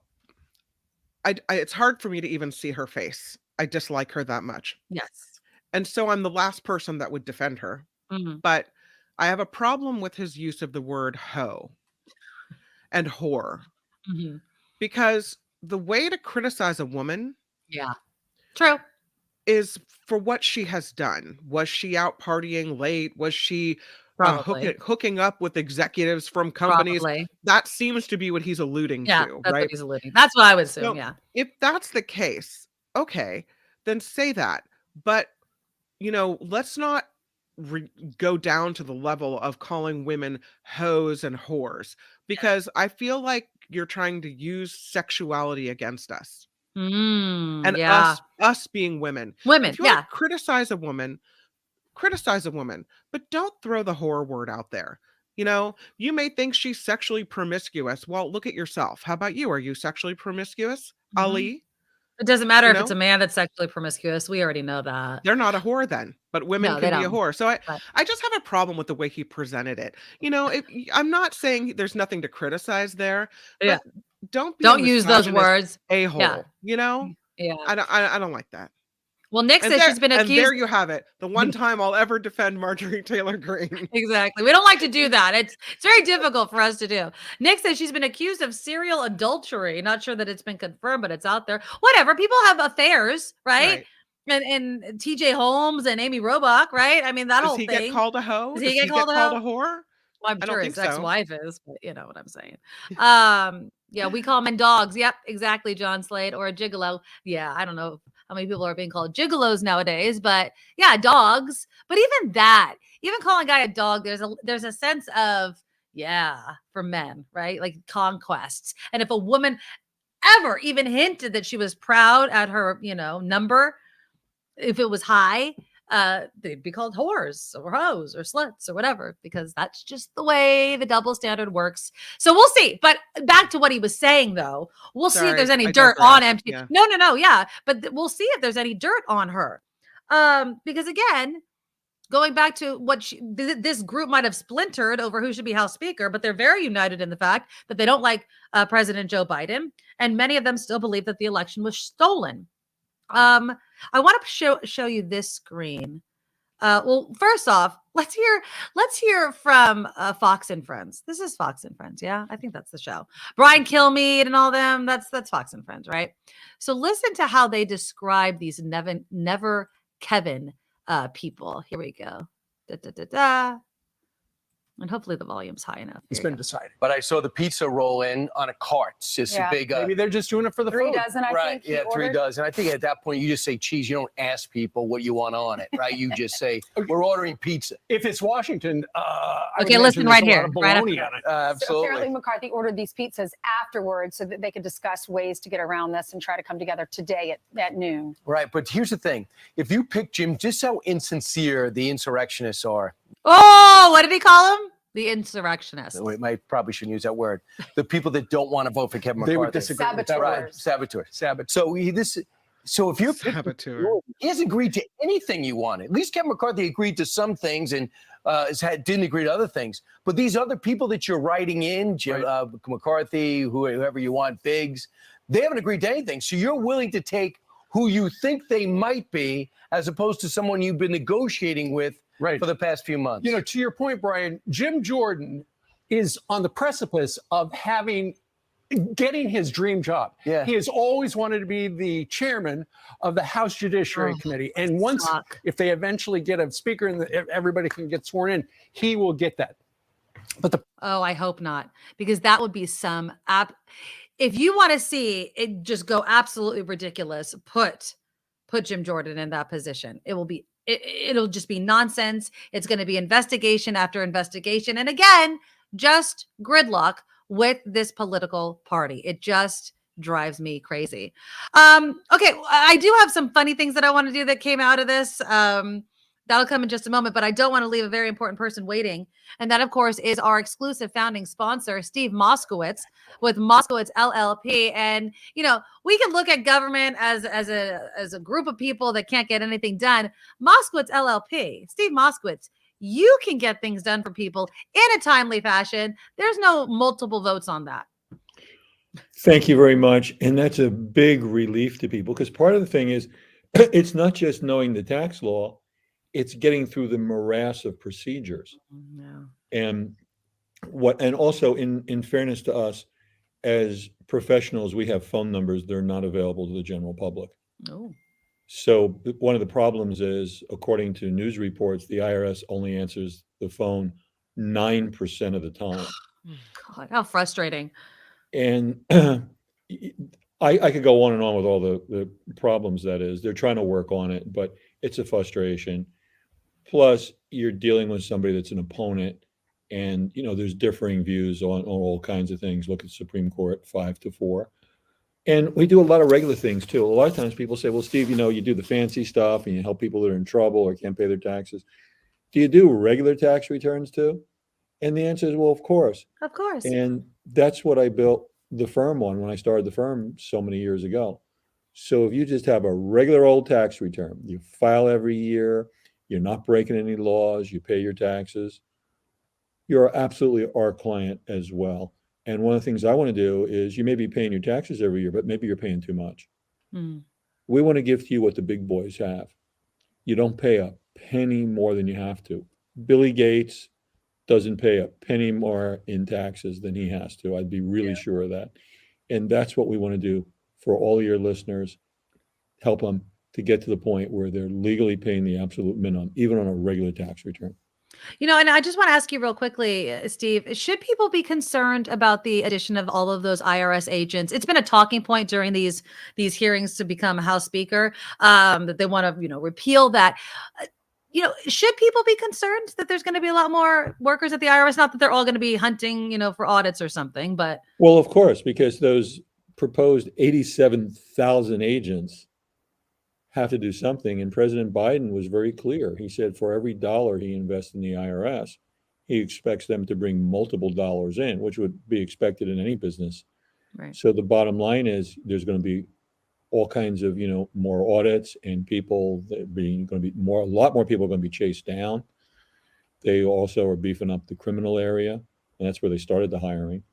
it's hard for me to even see her face. I dislike her that much. Yes. And so I'm the last person that would defend her. Mm-hmm. But I have a problem with his use of the word hoe and whore. Mm-hmm. Because the way to criticize a woman true, is for what she has done. Was she out partying late? Was she hooking up with executives from companies? Probably. That seems to be what he's alluding to, that's right? what he's alluding. That's what I would assume, So if that's the case, okay, then say that. But, let's not go down to the level of calling women hoes and whores, because I feel like you're trying to use sexuality against us. And us being women. If you want to criticize a woman, but don't throw the whore word out there. You may think she's sexually promiscuous. Well, look at yourself. How about you? Are you sexually promiscuous, Ali? It doesn't matter if it's a man that's sexually promiscuous. We already know that. They're not a whore then, but women can be a whore. So I just have a problem with the way he presented it. I'm not saying there's nothing to criticize there, but don't use those words. A-hole, Yeah. I don't like that. Well, Nick says she's been accused. And there you have it. The one time I'll ever defend Marjorie Taylor Greene. Exactly. We don't like to do that. It's very difficult for us to do. Nick says she's been accused of serial adultery. Not sure that it's been confirmed, but it's out there. Whatever. People have affairs, right? And TJ Holmes and Amy Robach, right? I mean, whole thing. Does he get called a hoe? Does he get called a whore? Well, I'm sure his ex-wife is, but you know what I'm saying. We call men dogs. Yep, exactly, John Slade, or a gigolo. Yeah, I don't know how many people are being called gigolos nowadays, but yeah, dogs. But even calling a guy a dog, there's a sense of, for men, right? Like conquests. And if a woman ever even hinted that she was proud at her, number, if it was high, they'd be called whores or hoes or sluts or whatever, because that's just the way the double standard works. So we'll see. But back to what he was saying, though, we'll see if there's any dirt on MT. Yeah. No. Yeah. But we'll see if there's any dirt on her. Because again, going back to what this group might have splintered over who should be House Speaker, but they're very united in the fact that they don't like President Joe Biden. And many of them still believe that the election was stolen. I want to show you this screen. Well, first off, let's hear from Fox and Friends. This is Fox and Friends. Yeah, I think that's the show. Brian Kilmeade and all them. That's Fox and Friends, right? So listen to how they describe these never Kevin people. Here we go. Da, da, da, da. And hopefully the volume's high enough. It's Here been you go. decided. But I saw the pizza roll in on a cart. It's just a big. Maybe they're just doing it for the 3 food. dozen, I Right. think. he Yeah, 3 ordered. dozen. I think at that point you just say cheese. You don't ask people what you want on it, right? You just say we're ordering pizza. If it's Washington, I would Okay, imagine listen there's right a lot here, of right bologna after. on it. So Absolutely. apparently McCarthy ordered these pizzas afterwards so that they could discuss ways to get around this and try to come together today at noon. Right, but here's the thing: if you pick Jim, just how insincere the insurrectionists are. Oh, what did he call him? The insurrectionist. I probably shouldn't use that word. The people that don't want to vote for Kevin McCarthy. They would disagree with that Right, word. saboteur. Saboteur. So if you're Saboteur. he hasn't agreed to anything you want. At least Kevin McCarthy agreed to some things and didn't agree to other things. But these other people that you're writing in, Jim, McCarthy, whoever you want, Biggs, they haven't agreed to anything. So you're willing to take who you think they might be, as opposed to someone you've been negotiating with for the past few months. You know, to your point, Brian, Jim Jordan is on the precipice of getting his dream job. Yeah. He has always wanted to be the chairman of the House Judiciary Committee. And if they eventually get a speaker and everybody can get sworn in, he will get that. But I hope not, because that would be some if you want to see it just go absolutely ridiculous, put Jim Jordan in that position. It'll just be nonsense. It's going to be investigation after investigation. And again, just gridlock with this political party. It just drives me crazy. Okay, I do have some funny things that I want to do that came out of this. That'll come in just a moment, but I don't want to leave a very important person waiting. And that, of course, is our exclusive founding sponsor, Steve Moskowitz with Moskowitz LLP. And, you know, we can look at government as a group of people that can't get anything done. Moskowitz LLP, Steve Moskowitz, you can get things done for people in a timely fashion. There's no multiple votes on that. Thank you very much. And that's a big relief to people, because part of the thing is it's not just knowing the tax law. It's getting through the morass of procedures. And also in fairness to us as professionals, we have phone numbers that are not available to the general public. So one of the problems is, according to news reports, the IRS only answers the phone 9% of the time. God, how frustrating. And I could go on and on with all the problems that is. They're trying to work on it, but it's a frustration. Plus, you're dealing with somebody that's an opponent, and there's differing views on all kinds of things. Look at Supreme Court 5-4, and we do a lot of regular things too. A lot of times, people say, "Well, Steve, you do the fancy stuff and you help people that are in trouble or can't pay their taxes. Do you do regular tax returns too?" And the answer is, well, of course. Of course. And that's what I built the firm on when I started the firm so many years ago. So if you just have a regular old tax return, you file every year. You're not breaking any laws, you pay your taxes, you're absolutely our client as well. And one of the things I want to do is, you may be paying your taxes every year, but maybe you're paying too much. We want to give to you what the big boys have. You don't pay a penny more than you have to. Billy Gates doesn't pay a penny more in taxes than he has to. I'd be really sure of that. And that's what we want to do for all your listeners. Help them to get to the point where they're legally paying the absolute minimum, even on a regular tax return. And I just want to ask you real quickly, Steve, should people be concerned about the addition of all of those IRS agents? It's been a talking point during these hearings to become House Speaker, that they want to, repeal that. Should people be concerned that there's going to be a lot more workers at the IRS? Not that they're all going to be hunting, for audits or something, but. Well, of course, because those proposed 87,000 agents have to do something. And President Biden was very clear. He said for every dollar he invests in the IRS, he expects them to bring multiple dollars in, which would be expected in any business. Right. So the bottom line is, there's going to be all kinds of, more audits, and people a lot more people are going to be chased down. They also are beefing up the criminal area, and that's where they started the hiring.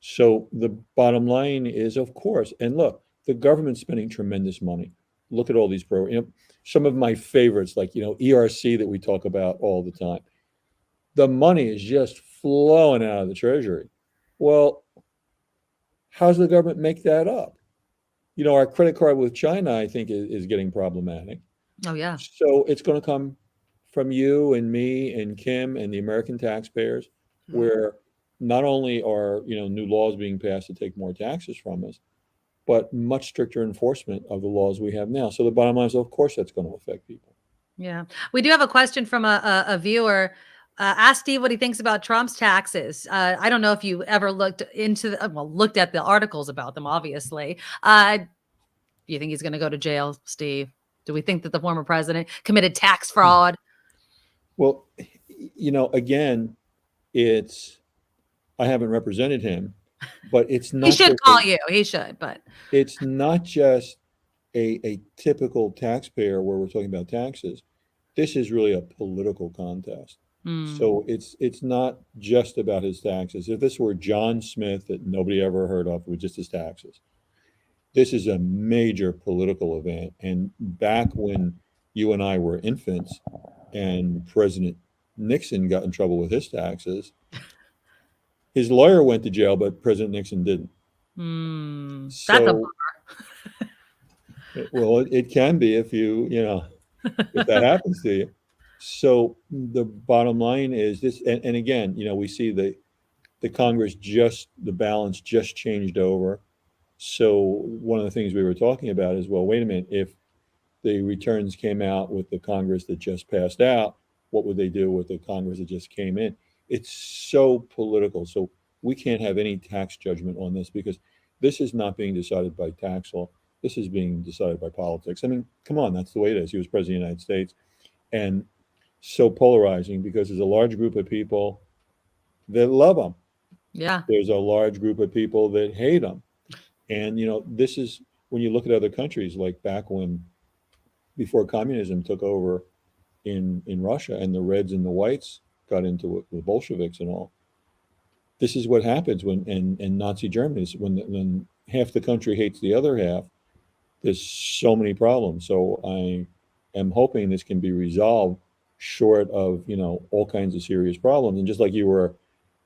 So the bottom line is, of course, and look, the government's spending tremendous money. Look at all these programs. Some of my favorites, like, ERC that we talk about all the time. The money is just flowing out of the Treasury. Well, how does the government make that up? Our credit card with China, I think, is getting problematic. Oh, yeah. So it's going to come from you and me and Kim and the American taxpayers, where not only are new laws being passed to take more taxes from us, but much stricter enforcement of the laws we have now. So the bottom line is, of course, that's going to affect people. Yeah. We do have a question from a viewer. Ask Steve what he thinks about Trump's taxes. I don't know if you ever looked at the articles about them, obviously. Do you think he's going to go to jail, Steve? Do we think that the former president committed tax fraud? Well, again, I haven't represented him, but it's not. He should call you. He should, but it's not just a typical taxpayer where we're talking about taxes. This is really a political contest. So it's not just about his taxes. If this were John Smith that nobody ever heard of with just his taxes, this is a major political event. And back when you and I were infants and President Nixon got in trouble with his taxes, his lawyer went to jail, but President Nixon didn't. That's a bummer. Well, it can be if if that happens to you. So the bottom line is this, and again, we see the Congress the balance just changed over. So one of the things we were talking about is, well, wait a minute, if the returns came out with the Congress that just passed out, what would they do with the Congress that just came in? It's so political. So we can't have any tax judgment on this because this is not being decided by tax law. This is being decided by politics. I mean, come on, that's the way it is. He was president of the United States. And so polarizing because there's a large group of people that love him. Yeah. There's a large group of people that hate him. And, this is when you look at other countries, like back before communism took over in Russia and the Reds and the Whites got into it with Bolsheviks and all. This is what happens in Nazi Germany. When half the country hates the other half, there's so many problems. So I am hoping this can be resolved short of, all kinds of serious problems. And just like you were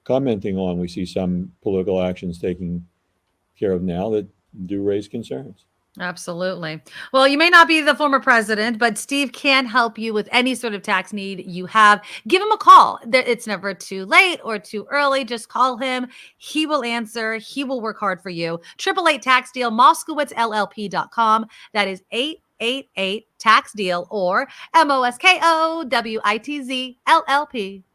commenting on, we see some political actions taking care of now that do raise concerns. Absolutely. Well, you may not be the former president, but Steve can help you with any sort of tax need you have. Give him a call. It's never too late or too early. Just call him. He will answer. He will work hard for you. 888 tax deal, Moskowitz LLP.com. That is 888 tax deal or Moskowitz LLP.com.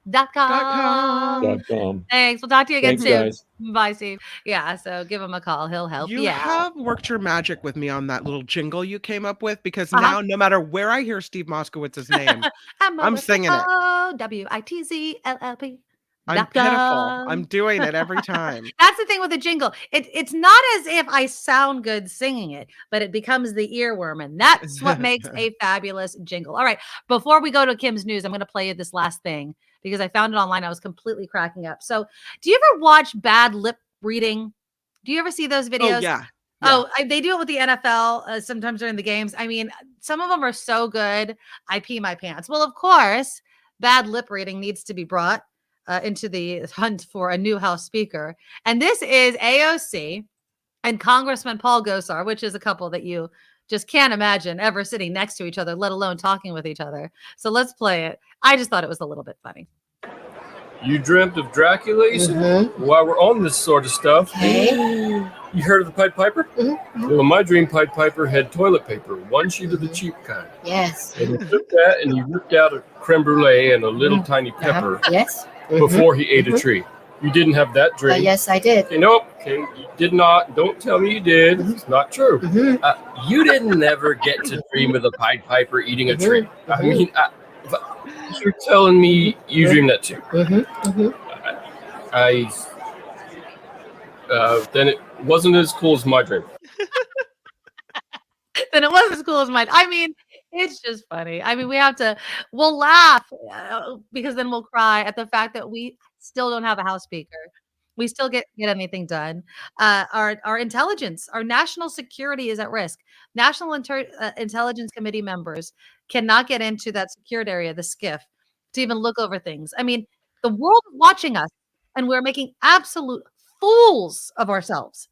Thanks. We'll talk to you again soon. Guys. Bye, Steve. Yeah, so give him a call. He'll help you. You have worked your magic with me on that little jingle you came up with because now no matter where I hear Steve Moskowitz's name, I'm singing it. WITZ LLP. I'm pitiful. I'm doing it every time. That's the thing with the jingle. It's not as if I sound good singing it, but it becomes the earworm, and that's what makes a fabulous jingle. All right, before we go to Kim's news, I'm going to play you this last thing because I found it online. I was completely cracking up. So, do you ever watch bad lip reading? Do you ever see those videos? Oh, yeah. Oh, they do it with the NFL sometimes during the games. I mean, some of them are so good, I pee my pants. Well, of course, bad lip reading needs to be brought into the hunt for a new House Speaker. And this is AOC and Congressman Paul Gosar, which is a couple that you just can't imagine ever sitting next to each other, let alone talking with each other. So let's play it. I just thought it was a little bit funny. You dreamt of Dracula, you said? While we're on this sort of stuff, you heard of the Pied Piper? Well, my dream Pied Piper had toilet paper, one sheet of the cheap kind. Yes. And he took that and he ripped out a creme brulee and a little tiny pepper Yes. before he ate a tree. You didn't have that dream. Yes, I did. Okay, nope. Okay, you did not. Don't tell me you did. It's not true. You didn't never get to dream of the Pied Piper eating a tree. I mean, you're telling me you dreamed that too. Then it wasn't as cool as my dream. Then it wasn't as cool as mine. I mean, it's just funny. I mean, we'll laugh because then we'll cry at the fact that we still don't have a House Speaker. We still get anything done. Our intelligence, our national security is at risk. National Intelligence Committee members cannot get into that secured area, the SCIF, to even look over things. I mean, the world is watching us, and we're making absolute fools of ourselves.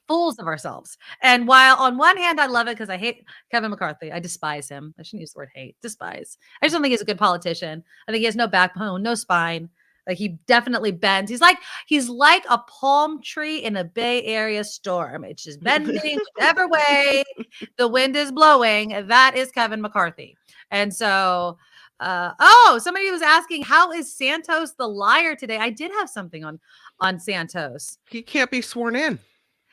fools of ourselves. And while on one hand, I love it because I hate Kevin McCarthy. I despise him. I shouldn't use the word hate, despise. I just don't think he's a good politician. I think he has no backbone, no spine. Like he definitely bends. He's like a palm tree in a Bay Area storm. It's just bending whichever way the wind is blowing. That is Kevin McCarthy. And so, somebody was asking, how is Santos the liar today? I did have something on Santos. He can't be sworn in.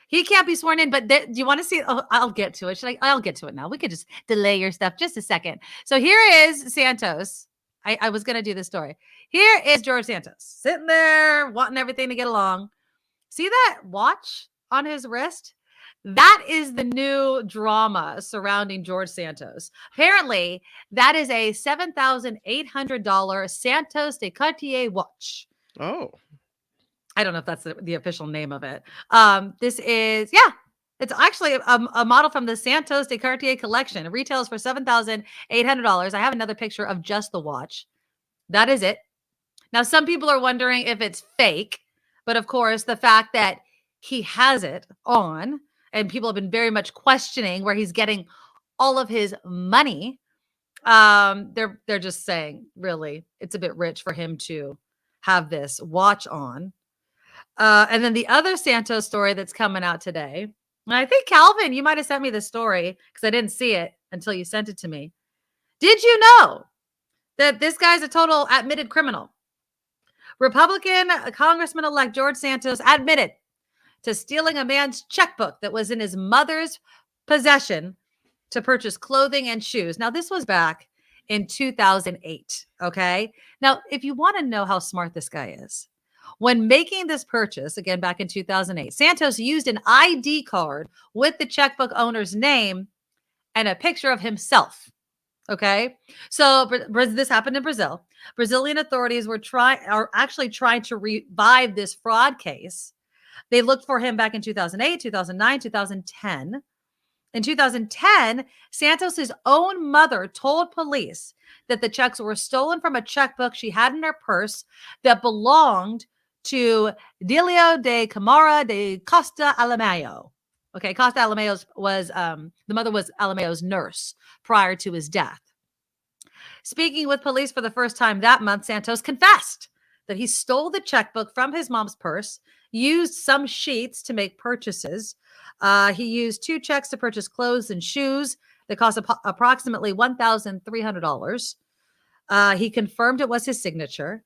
He can't be sworn in, but do you want to see? Oh, I'll get to it. I'll get to it now. We could just delay your stuff just a second. So here is Santos. I was going to do this story. Here is George Santos sitting there wanting everything to get along. See that watch on his wrist? That is the new drama surrounding George Santos. Apparently, that is a $7,800 Santos de Cartier watch. Oh. I don't know if that's the official name of it. This is, it's actually a model from the Santos de Cartier collection. It retails for $7,800. I have another picture of just the watch. That is it. Now, some people are wondering if it's fake, but of course, the fact that he has it on, and people have been very much questioning where he's getting all of his money. They're just saying, really, it's a bit rich for him to have this watch on. And then the other Santos story that's coming out today, and I think, Calvin, you might have sent me the story because I didn't see it until you sent it to me. Did you know that this guy's a total admitted criminal? Republican Congressman-elect George Santos admitted to stealing a man's checkbook that was in his mother's possession to purchase clothing and shoes. Now, this was back in 2008, okay? Now, if you want to know how smart this guy is, when making this purchase, again, back in 2008, Santos used an ID card with the checkbook owner's name and a picture of himself. Okay. So this happened in Brazil. Brazilian authorities are actually trying to revive this fraud case. They looked for him back in 2008, 2009, 2010. In 2010, Santos's own mother told police that the checks were stolen from a checkbook she had in her purse that belonged to Delio de Camara de Costa Alamayo. Okay, Costa Alamayo was, the mother was Alamayo's nurse prior to his death. Speaking with police for the first time that month, Santos confessed that he stole the checkbook from his mom's purse, used some sheets to make purchases. He used 2 checks to purchase clothes and shoes that cost approximately $1,300. He confirmed it was his signature.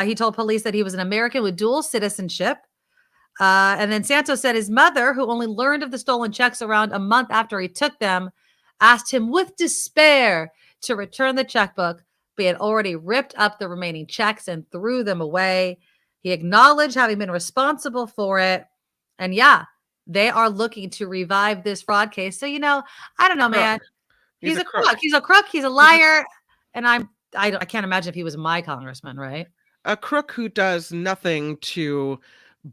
He told police that he was an American with dual citizenship. And then Santos said his mother, who only learned of the stolen checks around a month after he took them, asked him with despair to return the checkbook, but he had already ripped up the remaining checks and threw them away. He acknowledged having been responsible for it. And they are looking to revive this fraud case. So, I don't know, man. He's a crook. He's a crook. He's a liar. And I can't imagine if he was my congressman, right? A crook who does nothing to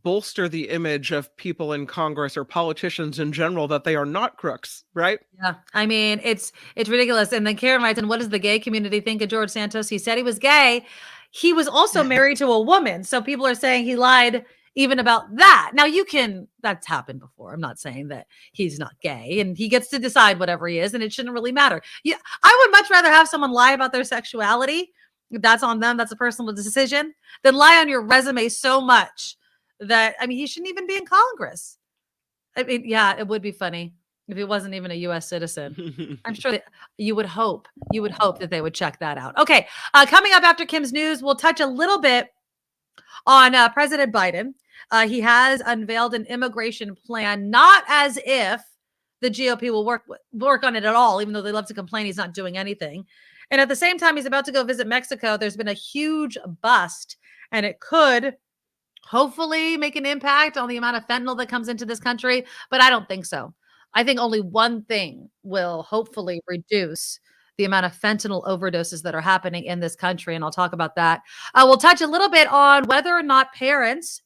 bolster the image of people in Congress or politicians in general that they are not crooks, right? Yeah. I mean, it's ridiculous. And then Karen writes, and what does the gay community think of George Santos? He said he was gay. He was also married to a woman. So people are saying he lied even about that. Now that's happened before. I'm not saying that he's not gay and he gets to decide whatever he is and it shouldn't really matter. Yeah. I would much rather have someone lie about their sexuality. That's on them. That's a personal decision. Than lie on your resume so much that, he shouldn't even be in Congress. It would be funny if he wasn't even a U.S. citizen. I'm sure that you would hope that they would check that out. Okay. Coming up after Kim's news, we'll touch a little bit on President Biden. He has unveiled an immigration plan, not as if the GOP will work on it at all, even though they love to complain he's not doing anything. And at the same time, he's about to go visit Mexico. There's been a huge bust, and it could hopefully make an impact on the amount of fentanyl that comes into this country. But I don't think so. I think only one thing will hopefully reduce the amount of fentanyl overdoses that are happening in this country. And I'll talk about that. We'll touch a little bit on whether or not parents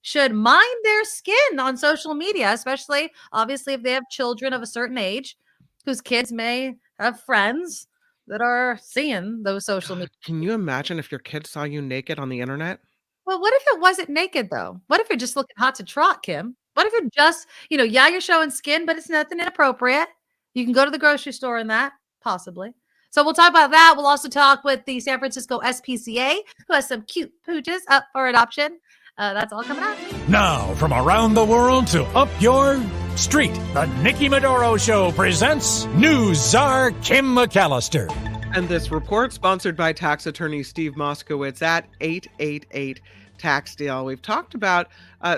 should mind their skin on social media, especially obviously if they have children of a certain age whose kids may have friends that are seeing those social media. Can you imagine if your kid saw you naked on the internet? Well, what if it wasn't naked though? What if you're just looking hot to trot, Kim? What if you're just, you're showing skin, but it's nothing inappropriate. You can go to the grocery store and that, possibly. So we'll talk about that. We'll also talk with the San Francisco SPCA, who has some cute pooches up for adoption. That's all coming up. Now, from around the world to up your street, the Nikki Medoro Show presents News Czar Kim McAllister. And this report sponsored by tax attorney Steve Moskowitz at 888 Tax Deal. We've talked about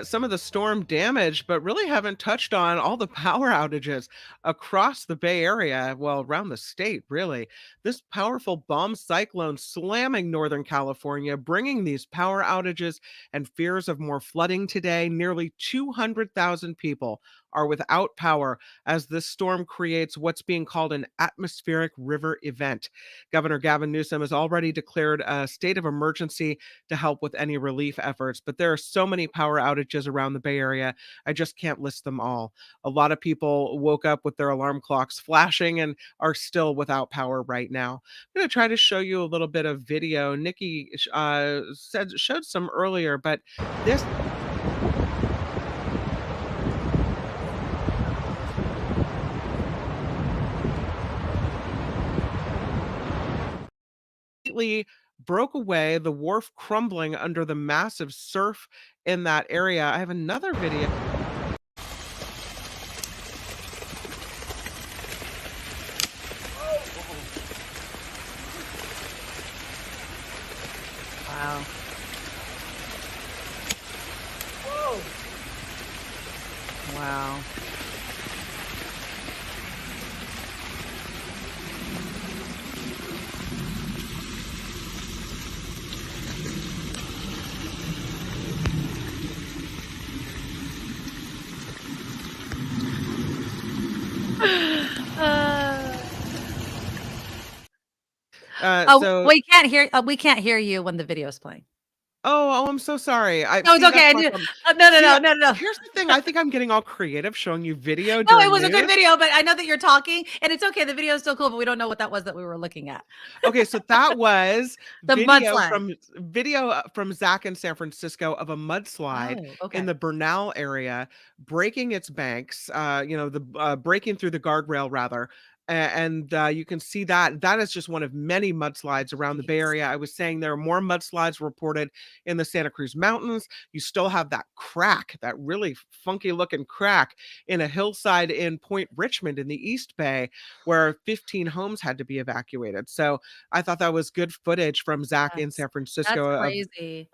some of the storm damage, but really haven't touched on all the power outages across the Bay Area, well, around the state, really. This powerful bomb cyclone slamming Northern California, bringing these power outages and fears of more flooding today. Nearly 200,000 people are without power as this storm creates what's being called an atmospheric river event. Governor Gavin Newsom has already declared a state of emergency to help with any relief efforts, but there are so many power outages around the Bay Area, I just can't list them all. A lot of people woke up with their alarm clocks flashing and are still without power right now. I'm going to try to show you a little bit of video. Nikki showed some earlier, but this... broke away, the wharf crumbling under the massive surf in that area. I have another video. Wow. Whoa. Wow. So we can't hear you when the video is playing. Oh, I'm so sorry. No, it's okay. No. Here's the thing. I think I'm getting all creative showing you video. No, it was a good video, but I know that you're talking, and it's okay. The video is still cool, but we don't know what that was that we were looking at. Okay, so that was the video from Zach in San Francisco of a mudslide in the Bernal area, breaking its banks. Breaking through the guardrail rather. And you can see that is just one of many mudslides around the Bay Area. I was saying there are more mudslides reported in the Santa Cruz Mountains. You still have that crack, that really funky looking crack in a hillside in Point Richmond in the East Bay, where 15 homes had to be evacuated. So I thought that was good footage from Zach in San Francisco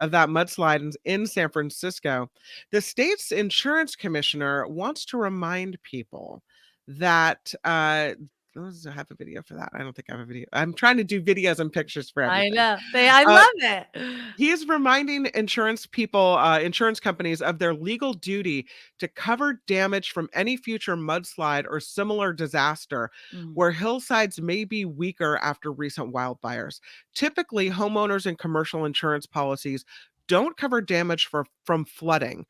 of that mudslide in San Francisco. The state's insurance commissioner wants to remind people that I have a video for that. I don't think I have a video. I'm trying to do videos and pictures for everything. I know. I love it. He is reminding insurance companies of their legal duty to cover damage from any future mudslide or similar disaster where hillsides may be weaker after recent wildfires. Typically, homeowners and commercial insurance policies don't cover damage from flooding,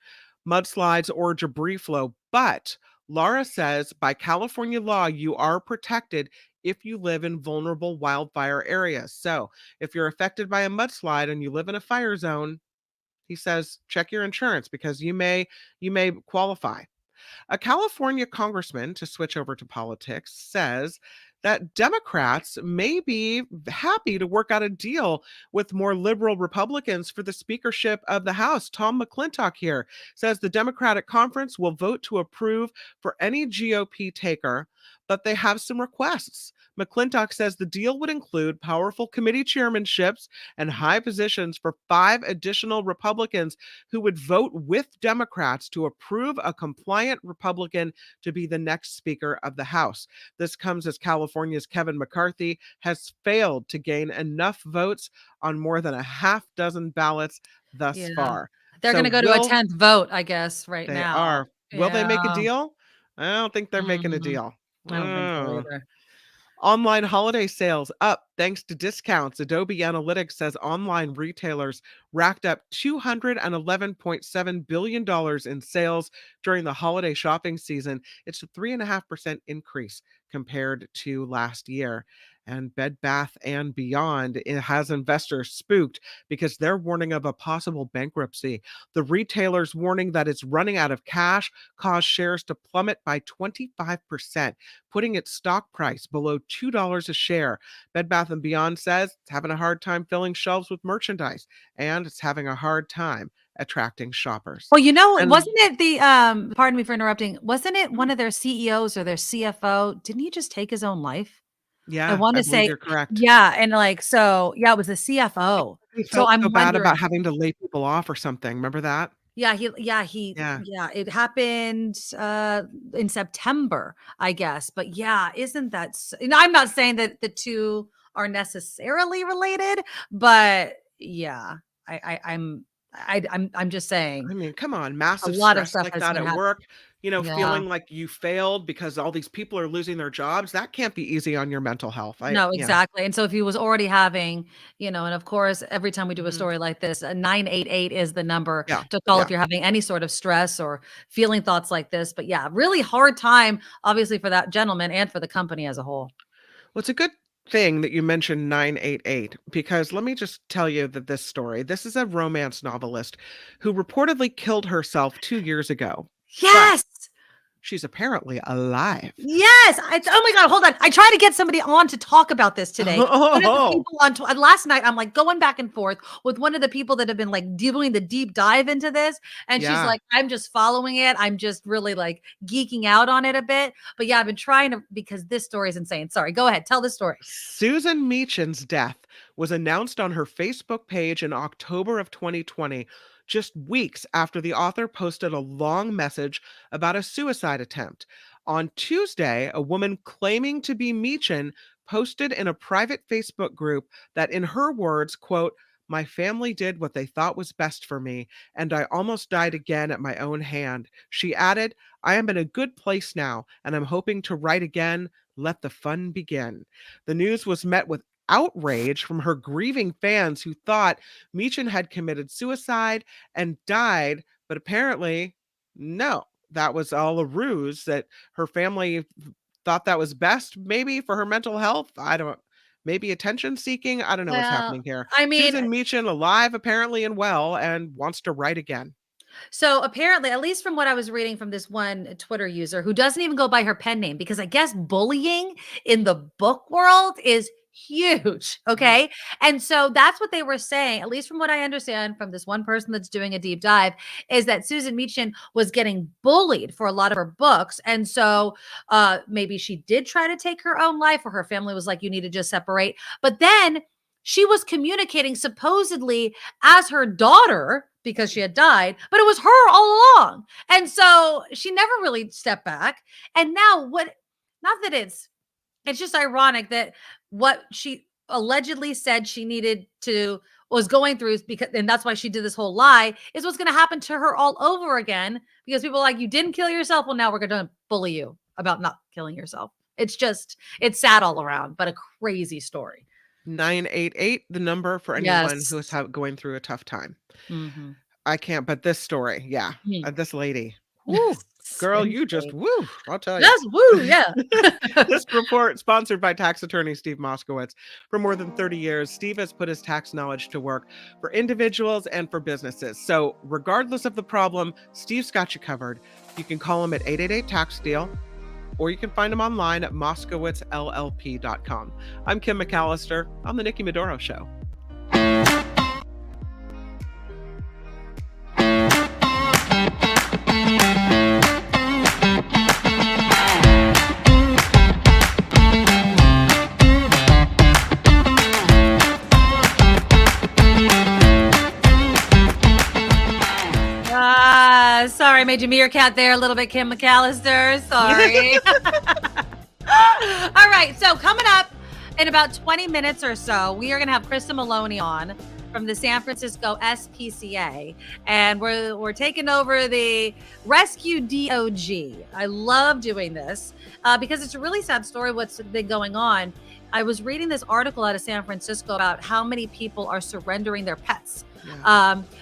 mudslides, or debris flow, but Laura says by California law, you are protected if you live in vulnerable wildfire areas. So if you're affected by a mudslide and you live in a fire zone, he says, check your insurance because you may qualify. A California congressman, to switch over to politics, says that Democrats may be happy to work out a deal with more liberal Republicans for the speakership of the House. Tom McClintock here says the Democratic conference will vote to approve for any GOP taker, but they have some requests. McClintock says the deal would include powerful committee chairmanships and high positions for 5 additional Republicans who would vote with Democrats to approve a compliant Republican to be the next Speaker of the House. This comes as California's Kevin McCarthy has failed to gain enough votes on more than a half dozen ballots thus far. They're going to go to a 10th vote, I guess, right now. Will they make a deal? I don't think they're making a deal. I don't think so either. Online holiday sales up thanks to discounts. Adobe Analytics says online retailers racked up $211.7 billion in sales during the holiday shopping season. It's a 3.5% increase compared to last year. And Bed Bath & Beyond, it has investors spooked because they're warning of a possible bankruptcy. The retailer's warning that it's running out of cash caused shares to plummet by 25%, putting its stock price below $2 a share. Bed Bath & Beyond says it's having a hard time filling shelves with merchandise, and it's having a hard time attracting shoppers. Well, wasn't it the pardon me for interrupting, wasn't it one of their CEOs or their CFO? Didn't he just take his own life? Yeah, I want to believe say you're correct. Yeah, and it was the CFO. He So felt I'm so bad wondering. about having to lay people off or something. Remember that? Yeah, it happened in September, I guess. But yeah, isn't that I'm not saying that the two are necessarily related, but yeah, I'm just saying. I mean, come on, massive A lot of stress stuff like has that been at hap- work, Yeah. feeling like you failed because all these people are losing their jobs. That can't be easy on your mental health. No, exactly. And so if he was already having, and of course, every time we do a Mhm. story like this, 988 is the number Yeah, to call if yeah. you're having any sort of stress or feeling thoughts like this. But yeah, really hard time, obviously, for that gentleman and for the company as a whole. Well, it's a good thing that you mentioned 988 because let me just tell you that this is a romance novelist who reportedly killed herself 2 years ago. Yes. She's apparently alive. Yes. Oh my God. Hold on. I tried to get somebody on to talk about this today. One of the people on last night, I'm like going back and forth with one of the people that have been like doing the deep dive into this. And she's Yeah. like, I'm just following it. I'm just really like geeking out on it a bit. But yeah, I've been trying to, because this story is insane. Sorry. Go ahead. Tell the story. Susan Meachin's death was announced on her Facebook page in October of 2020, just weeks after the author posted a long message about a suicide attempt. On Tuesday, a woman claiming to be Meachin posted in a private Facebook group that, in her words, quote, "My family did what they thought was best for me, and I almost died again at my own hand." She added, "I am in a good place now, and I'm hoping to write again. Let the fun begin." The news was met with outrage from her grieving fans who thought Meachin had committed suicide and died, but apparently, no, that was all a ruse, that her family thought that was best, maybe for her mental health. Maybe attention seeking. I don't know what's happening here. I mean, Susan Meachin, alive apparently and well, and wants to write again. So apparently, at least from what I was reading from this one Twitter user who doesn't even go by her pen name, because I guess bullying in the book world is huge. Okay. And so that's what they were saying, at least from what I understand from this one person that's doing a deep dive, is that Susan Meachin was getting bullied for a lot of her books. And so maybe she did try to take her own life, or her family was like, you need to just separate. But then she was communicating supposedly as her daughter because she had died, but it was her all along. And so she never really stepped back. And now not that it's just ironic that what she allegedly said she was going through, and that's why she did this whole lie, is what's going to happen to her all over again, because people are like, you didn't kill yourself. Well, now we're going to bully you about not killing yourself. It's sad all around, but a crazy story. 988, the number for anyone who is going through a tough time. Mm-hmm. I can't, but this story, yeah, this lady. Woo, Yes. girl, you just woo. I'll tell you. Just woo, yeah. This report sponsored by tax attorney Steve Moskowitz. For more than 30 years, Steve has put his tax knowledge to work for individuals and for businesses. So regardless of the problem, Steve's got you covered. You can call him at 888-TAX-DEAL, or you can find him online at moskowitzllp.com. I'm Kim McAllister on The Nikki Medoro Show. Sorry, I made you meerkat there a little bit, Kim McAllister. Sorry. All right, so coming up in about 20 minutes or so, we are going to have Krista Maloney on from the San Francisco SPCA, and we're taking over the Rescue DOG. I love doing this because it's a really sad story what's been going on. I was reading this article out of San Francisco about how many people are surrendering their pets.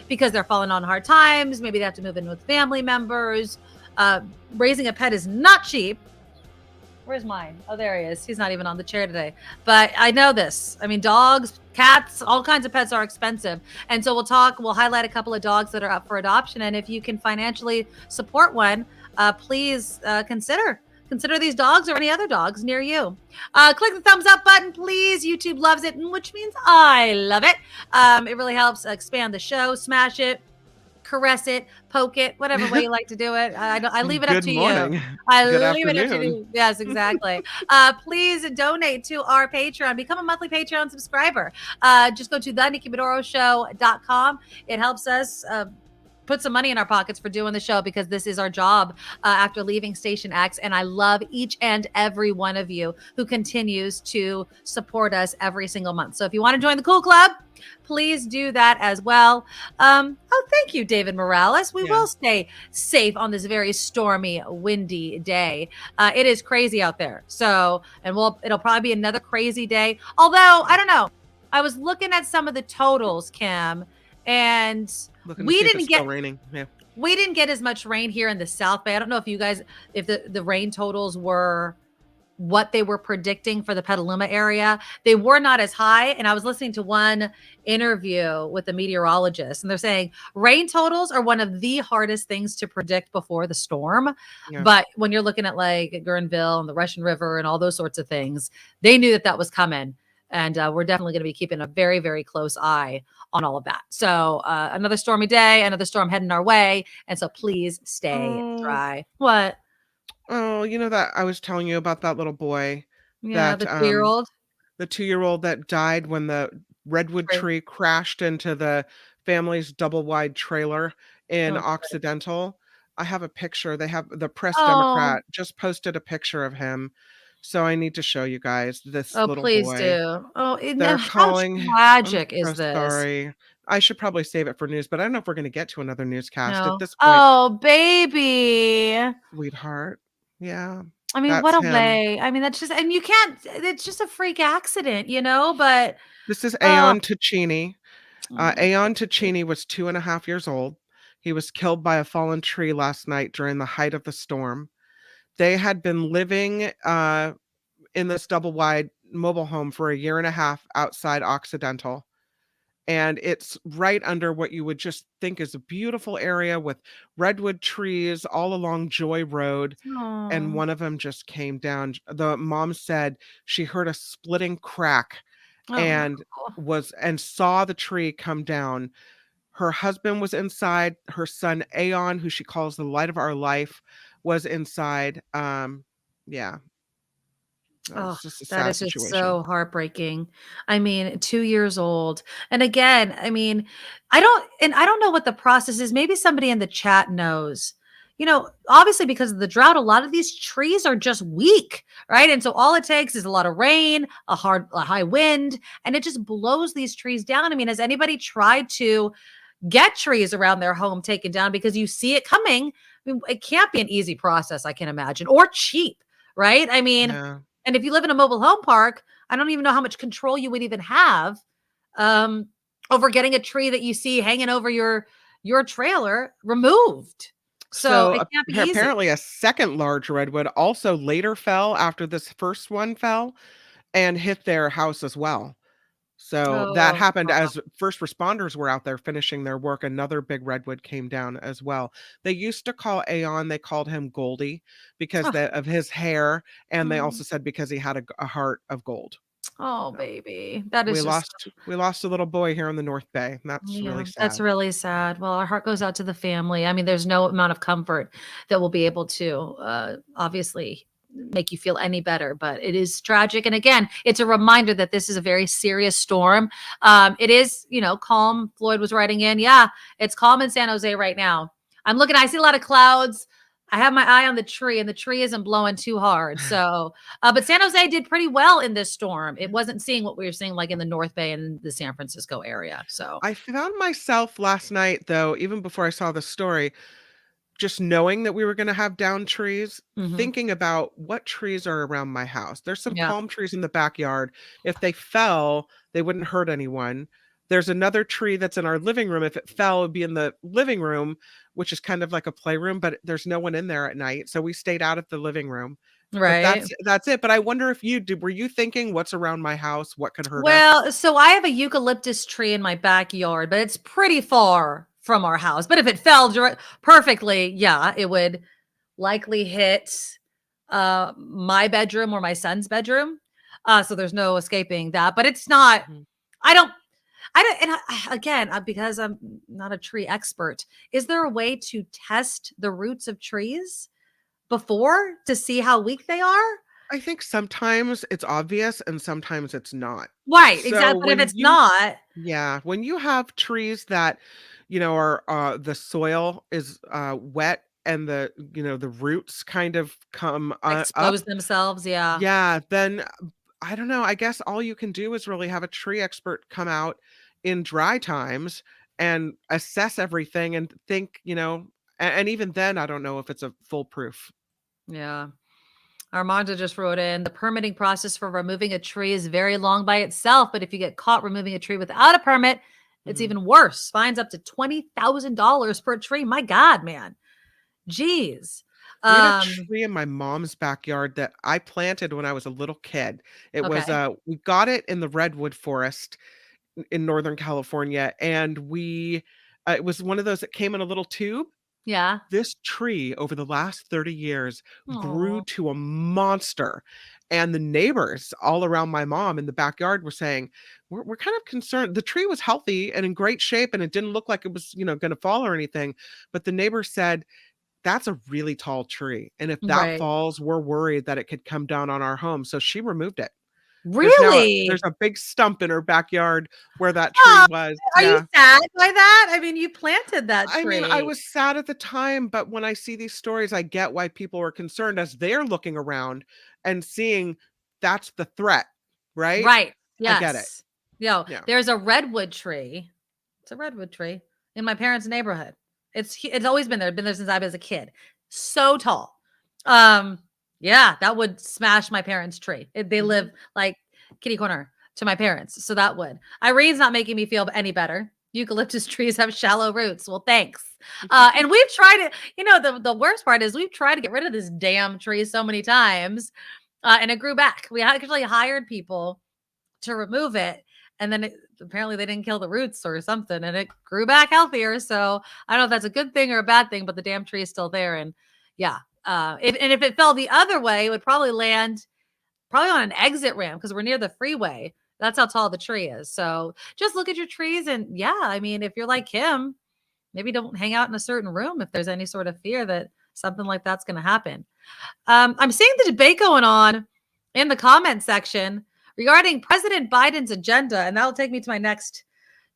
Because they're falling on hard times. Maybe they have to move in with family members. Raising a pet is not cheap. Where's mine? Oh, there he is. He's not even on the chair today. But I know this. I mean, dogs, cats, all kinds of pets are expensive. And so we'll highlight a couple of dogs that are up for adoption. And if you can financially support one, please consider these dogs or any other dogs near you. Click the thumbs up button, please. YouTube loves it, which means I love it. It really helps expand the show. Smash it. Caress it, poke it, whatever way you like to do it. I leave it up to morning. you. I Good leave it up to afternoon. you. Yes, exactly. Please donate to our Patreon. Become a monthly Patreon subscriber. Just go to theNikkiMedoroShow.com. It helps us put some money in our pockets for doing the show because this is our job after leaving Station X. And I love each and every one of you who continues to support us every single month. So if you want to join the Cool Club, please do that as well. Thank you, David Morales. We will stay safe on this very stormy, windy day. It is crazy out there. So, it'll probably be another crazy day. Although, I don't know. I was looking at some of the totals, Kim, and we didn't get raining. Yeah. We didn't get as much rain here in the South Bay. I don't know if you guys, if the rain totals were what they were predicting for the Petaluma area. They were not as high. And I was listening to one interview with a meteorologist, and they're saying rain totals are one of the hardest things to predict before the storm. Yeah. But when you're looking at like Guerneville and the Russian River and all those sorts of things, they knew that was coming. And we're definitely going to be keeping a very, very close eye on all of that. So another stormy day, another storm heading our way. And so please stay dry. What? Oh, you know that I was telling you about that little boy. Yeah, that, the 2-year-old. The 2-year-old that died when the redwood tree crashed into the family's double wide trailer in Occidental. I have a picture. They have the Press Democrat just posted a picture of him. So I need to show you guys this little please boy. do. They're How calling. tragic I'm is so this? Sorry. I should probably save it for news, but I don't know if we're going to get to another newscast No. at this point. Oh, baby. Sweetheart. Yeah. I mean, that's what a him. way. I mean, that's just, and you can't, it's just a freak accident, but. This is Aeon Ticini. Aeon Ticini was 2.5 years old. He was killed by a fallen tree last night during the height of the storm. They had been living in this double wide mobile home for 1.5 years outside Occidental. And it's right under what you would just think is a beautiful area with redwood trees all along Joy Road. Aww. And one of them just came down. The mom said she heard a splitting crack and saw the tree come down. Her husband was inside. Her son, Aeon, who she calls the light of our life, was inside. Yeah. Oh, just a that sad is just situation. so heartbreaking. I mean, 2 years old. And again, I mean, I don't know what the process is. Maybe somebody in the chat knows. Obviously because of the drought, a lot of these trees are just weak, right? And so all it takes is a lot of rain, a high wind, and it just blows these trees down. I mean, has anybody tried to get trees around their home taken down because you see it coming? I mean, it can't be an easy process, I can imagine, or cheap, right? I mean, and if you live in a mobile home park, I don't even know how much control you would even have over getting a tree that you see hanging over your trailer removed. So it can't be easy. Apparently a second large redwood also later fell after this first one fell and hit their house as well. So that happened as first responders were out there finishing their work. Another big redwood came down as well. They used to call Aeon, they called him Goldie because of his hair. And they also said because he had a heart of gold. Oh, baby. That is we lost a little boy here in the North Bay. That's really sad. That's really sad. Well, our heart goes out to the family. I mean, there's no amount of comfort that will be able to obviously make you feel any better, but it is tragic. And again, it's a reminder that this is a very serious storm. It is, calm. Floyd was writing in. Yeah, it's calm in San Jose right now. I see a lot of clouds. I have my eye on the tree, and the tree isn't blowing too hard. So, but San Jose did pretty well in this storm. It wasn't seeing what we were seeing like in the North Bay and the San Francisco area. So I found myself last night, though, even before I saw the story, just knowing that we were going to have down trees, thinking about what trees are around my house. There's some palm trees in the backyard. If they fell, they wouldn't hurt anyone. There's another tree that's in our living room. If it fell, it would be in the living room, which is kind of like a playroom, but there's no one in there at night. So we stayed out of the living room Right. That's it. But I wonder if were you thinking what's around my house? What could hurt us? Well, so I have a eucalyptus tree in my backyard, but it's pretty far from our house. But if it fell perfectly, yeah, it would likely hit my bedroom or my son's bedroom. So there's no escaping that. But it's not. I don't. And again, because I'm not a tree expert, is there a way to test the roots of trees before to see how weak they are? I think sometimes it's obvious and sometimes it's not. Right, So exactly. But if when it's not, yeah, when you have trees that, are the soil is wet and the roots kind of come expose up, themselves. Yeah. yeah, then I don't know. I guess all you can do is really have a tree expert come out in dry times and assess everything and think, and even then, I don't know if it's a foolproof. Yeah. Armando just wrote in, the permitting process for removing a tree is very long by itself, but if you get caught removing a tree without a permit, it's even worse. Fines up to $20,000 per tree. My God, man. Jeez. We had a tree in my mom's backyard that I planted when I was a little kid. It was we got it in the Redwood forest in Northern California, and it was one of those that came in a little tube. Yeah. This tree over the last 30 years grew to a monster. And the neighbors all around my mom in the backyard were saying, we're kind of concerned. The tree was healthy and in great shape, and it didn't look like it was, going to fall or anything. But the neighbor said, that's a really tall tree. And if that falls, we're worried that it could come down on our home. So she removed it. Really? There's a big stump in her backyard where that tree was. Are you sad by that? I mean, you planted that tree. I mean, I was sad at the time, but when I see these stories, I get why people are concerned as they're looking around and seeing that's the threat, right? Right. Yes. I get it. Yeah. There's a redwood tree. It's a redwood tree in my parents' neighborhood. It's always been there. It's been there since I was a kid. So tall. Yeah, that would smash my parents' tree. They live like kitty corner to my parents. So that would. Irene's not making me feel any better. Eucalyptus trees have shallow roots. Well, thanks. And we've tried it. The worst part is we've tried to get rid of this damn tree so many times and it grew back. We actually hired people to remove it. And then apparently they didn't kill the roots or something and it grew back healthier. So I don't know if that's a good thing or a bad thing, but the damn tree is still there. And yeah. If it fell the other way, it would probably land on an exit ramp because we're near the freeway. That's how tall the tree is. So just look at your trees. And yeah, I mean, if you're like him, maybe don't hang out in a certain room if there's any sort of fear that something like that's going to happen. I'm seeing the debate going on in the comment section regarding President Biden's agenda. And that'll take me to my next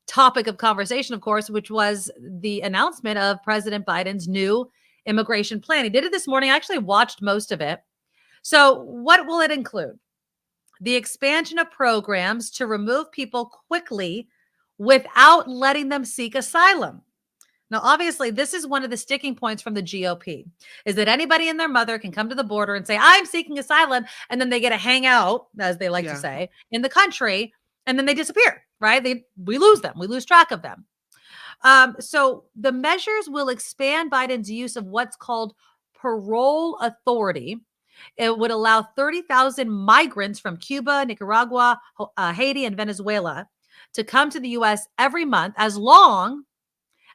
topic of conversation, of course, which was the announcement of President Biden's new immigration plan. He did it this morning. I actually watched most of it. So what will it include? The expansion of programs to remove people quickly without letting them seek asylum. Now, obviously, this is one of the sticking points from the GOP, is that anybody and their mother can come to the border and say, I'm seeking asylum, and then they get to hang out, as they like to say, in the country, and then they disappear, right? We lose them. We lose track of them. So the measures will expand Biden's use of what's called parole authority. It would allow 30,000 migrants from Cuba, Nicaragua, Haiti, and Venezuela to come to the U.S. every month as long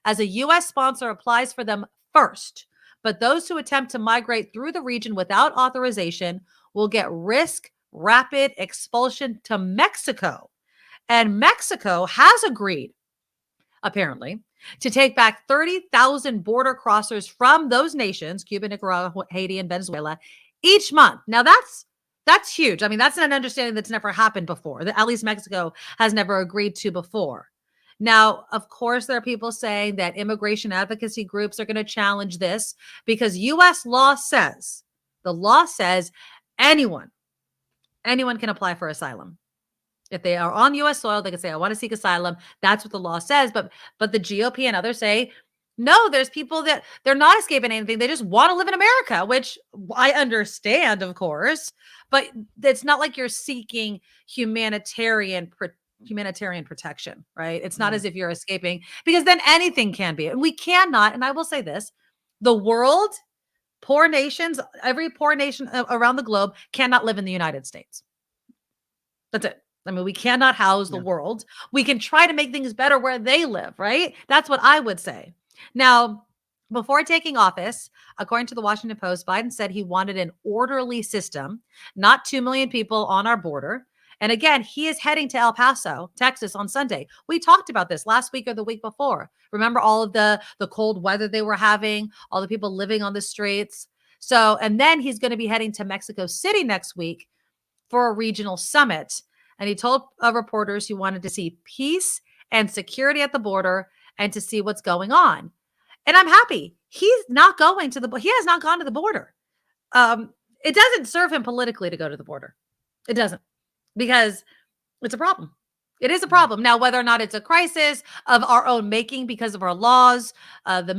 as a U.S. sponsor applies for them first. But those who attempt to migrate through the region without authorization will get rapid expulsion to Mexico. And Mexico has agreed, apparently, to take back 30,000 border crossers from those nations, Cuba, Nicaragua, Haiti, and Venezuela, each month. Now, that's huge. I mean, that's an understanding that's never happened before, that at least Mexico has never agreed to before. Now, of course, there are people saying that immigration advocacy groups are going to challenge this because U.S. law says anyone can apply for asylum. If they are on U.S. soil, they can say, I want to seek asylum. That's what the law says. But the GOP and others say, no, there's people that they're not escaping anything. They just want to live in America, which I understand, of course. But it's not like you're seeking humanitarian protection, right? It's not as if you're escaping, because then anything can be. And we cannot, and I will say this, the world Poor nations, every poor nation around the globe cannot live in the United States. That's it. I mean, we cannot house the world. We can try to make things better where they live, right? That's what I would say. Now, before taking office, according to the Washington Post, Biden said he wanted an orderly system, not 2 million people on our border. And again, he is heading to El Paso, Texas on Sunday. We talked about this last week or the week before. Remember all of the cold weather they were having, all the people living on the streets. So, and then he's going to be heading to Mexico City next week for a regional summit. And he told reporters he wanted to see peace and security at the border and to see what's going on. And I'm happy. He's not going to he has not gone to the border. It doesn't serve him politically to go to the border. It doesn't, because it's a problem. It is a problem. Now, whether or not it's a crisis of our own making because of our laws, the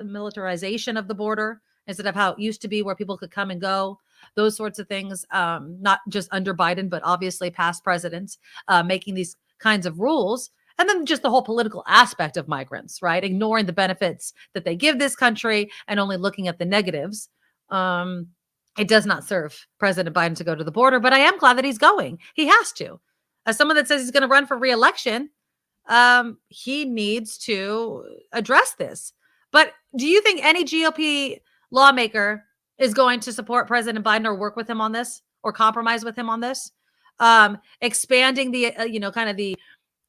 militarization of the border, instead of how it used to be where people could come and go, those sorts of things, not just under Biden, but obviously past presidents making these kinds of rules. And then just the whole political aspect of migrants, right? Ignoring the benefits that they give this country and only looking at the negatives. It does not serve President Biden to go to the border, but I am glad that he's going. He has to. As someone that says he's going to run for re-election, he needs to address this. But do you think any GOP lawmaker is going to support President Biden or work with him on this or compromise with him on this? Expanding the, kind of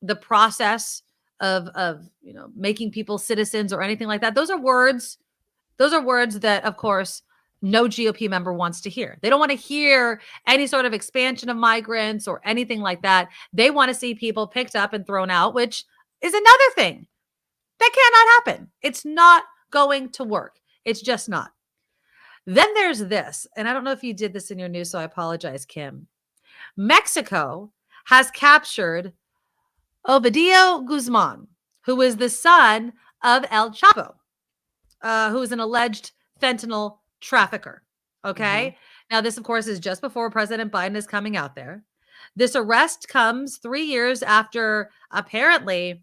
the process of making people citizens or anything like that. Those are words that, of course, no GOP member wants to hear. They don't want to hear any sort of expansion of migrants or anything like that. They want to see people picked up and thrown out, which is another thing that cannot happen. It's not going to work. It's just not. Then there's this, and I don't know if you did this in your news, so I apologize, Kim. Mexico has captured Ovidio Guzman, who is the son of El Chapo, who is an alleged fentanyl trafficker. Okay. Now, this, of course, is just before President Biden is coming out there. This arrest comes 3 years after apparently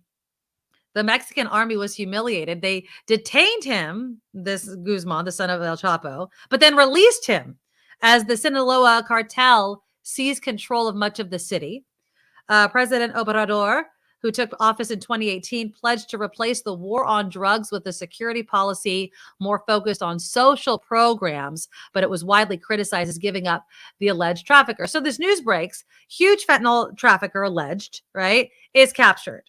the Mexican army was humiliated. They detained him, this Guzman, the son of El Chapo, but then released him as the Sinaloa cartel seized control of much of the city. President Obrador, who took office in 2018, pledged to replace the war on drugs with a security policy more focused on social programs, but it was widely criticized as giving up the alleged trafficker. So this news breaks, huge fentanyl trafficker alleged, right, is captured.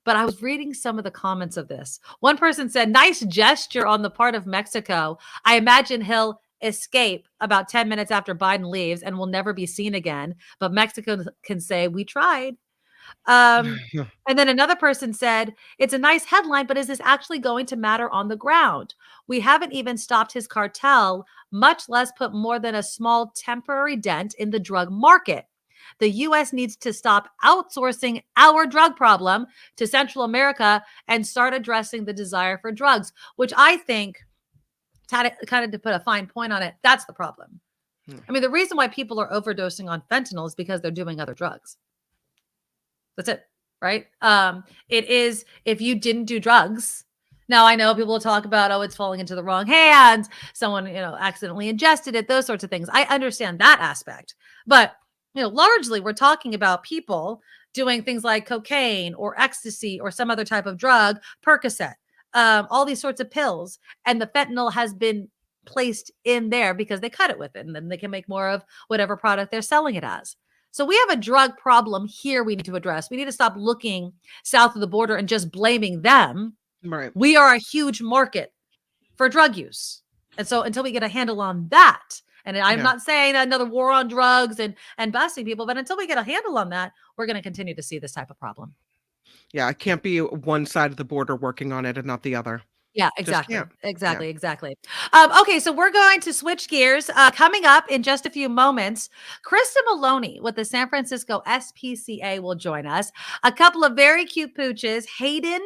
But I was reading some of the comments of this. One person said, nice gesture on the part of Mexico. I imagine he'll escape about 10 minutes after Biden leaves and will never be seen again. But Mexico can say, we tried. And then another person said, it's a nice headline, but is this actually going to matter on the ground? We haven't even stopped his cartel, much less put more than a small temporary dent in the drug market. The U.S. needs to stop outsourcing our drug problem to Central America and start addressing the desire for drugs, which I think, kind of to put a fine point on it, that's the problem. I mean, the reason why people are overdosing on fentanyl is because they're doing other drugs. That's it, right? It is, if you didn't do drugs. Now, I know people will talk about, oh, it's falling into the wrong hands. Someone, accidentally ingested it, those sorts of things. I understand that aspect. But, largely we're talking about people doing things like cocaine or ecstasy or some other type of drug, Percocet, all these sorts of pills. And the fentanyl has been placed in there because they cut it with it. And then they can make more of whatever product they're selling it as. So we have a drug problem here we need to address. We need to stop looking south of the border and just blaming them. Right. We are a huge market for drug use. And so until we get a handle on that, and I'm not saying another war on drugs and busting people, but until we get a handle on that, we're going to continue to see this type of problem. Yeah, it can't be one side of the border working on it and not the other. Yeah, exactly. Exactly. Okay, so we're going to switch gears. Coming up in just a few moments, Krista Maloney with the San Francisco SPCA will join us. A couple of very cute pooches, Hayden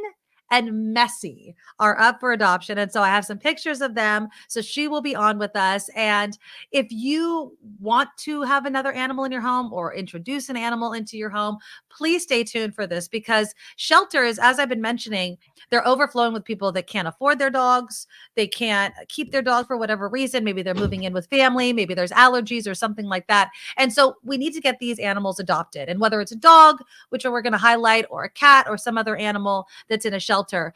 and Messy are up for adoption. And so I have some pictures of them. So she will be on with us. And if you want to have another animal in your home or introduce an animal into your home, please stay tuned for this, because shelters, as I've been mentioning, they're overflowing with people that can't afford their dogs. They can't keep their dog for whatever reason. Maybe they're moving in with family. Maybe there's allergies or something like that. And so we need to get these animals adopted. And whether it's a dog, which we're going to highlight, or a cat or some other animal that's in a shelter,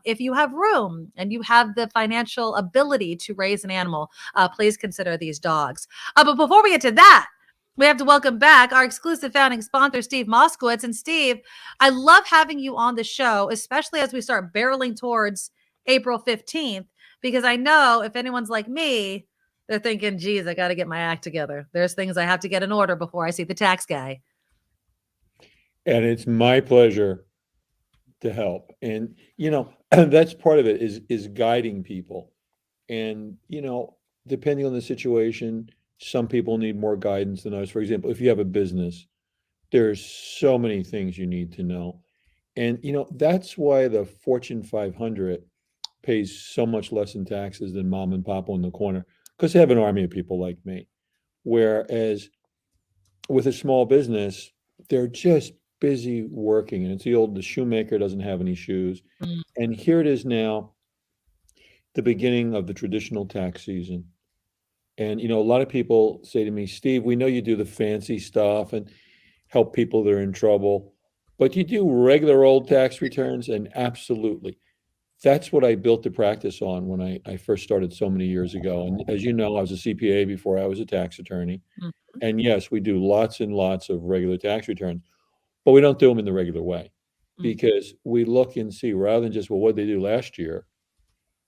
if you have room and you have the financial ability to raise an animal, please consider these dogs. But before we get to that, we have to welcome back our exclusive founding sponsor, Steve Moskowitz. And Steve, I love having you on the show, especially as we start barreling towards April 15th, because I know if anyone's like me, they're thinking, geez, I got to get my act together. There's things I have to get in order before I see the tax guy. And it's my pleasure to help. And, that's part of it is guiding people. And, depending on the situation, some people need more guidance than others. For example, if you have a business, there's so many things you need to know. And, that's why the Fortune 500 pays so much less in taxes than mom and pop on the corner, because they have an army of people like me. Whereas with a small business, they're just busy working. And it's the shoemaker doesn't have any shoes. And here it is now, the beginning of the traditional tax season. And, a lot of people say to me, Steve, we know you do the fancy stuff and help people that are in trouble, but you do regular old tax returns. And absolutely, that's what I built the practice on when I first started so many years ago. And as you know, I was a CPA before I was a tax attorney. And yes, we do lots and lots of regular tax returns, but we don't do them in the regular way, because we look and see, rather than just, well, what did they do last year?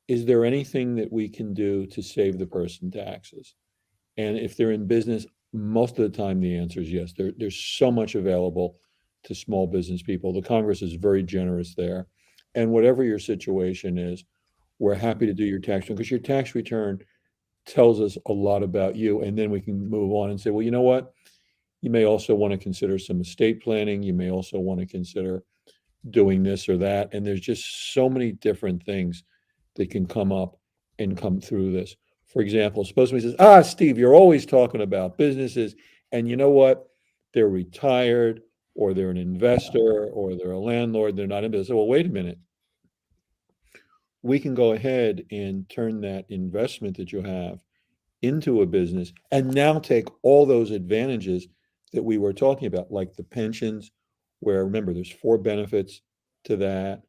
Is there anything that we can do to save the person taxes? And if they're in business, most of the time the answer is yes. There's so much available to small business people. The Congress is very generous there. And whatever your situation is, we're happy to do your tax return, because your tax return tells us a lot about you. And then we can move on and say, well, you know what? You may also want to consider some estate planning. You may also want to consider doing this or that. And there's just so many different things that can come up and come through this. For example, suppose somebody says, Steve, you're always talking about businesses, and you know what? They're retired, or they're an investor, or they're a landlord, they're not in business. Well, wait a minute. We can go ahead and turn that investment that you have into a business, and now take all those advantages that we were talking about, like the pensions, where, remember, there's 4 benefits to that,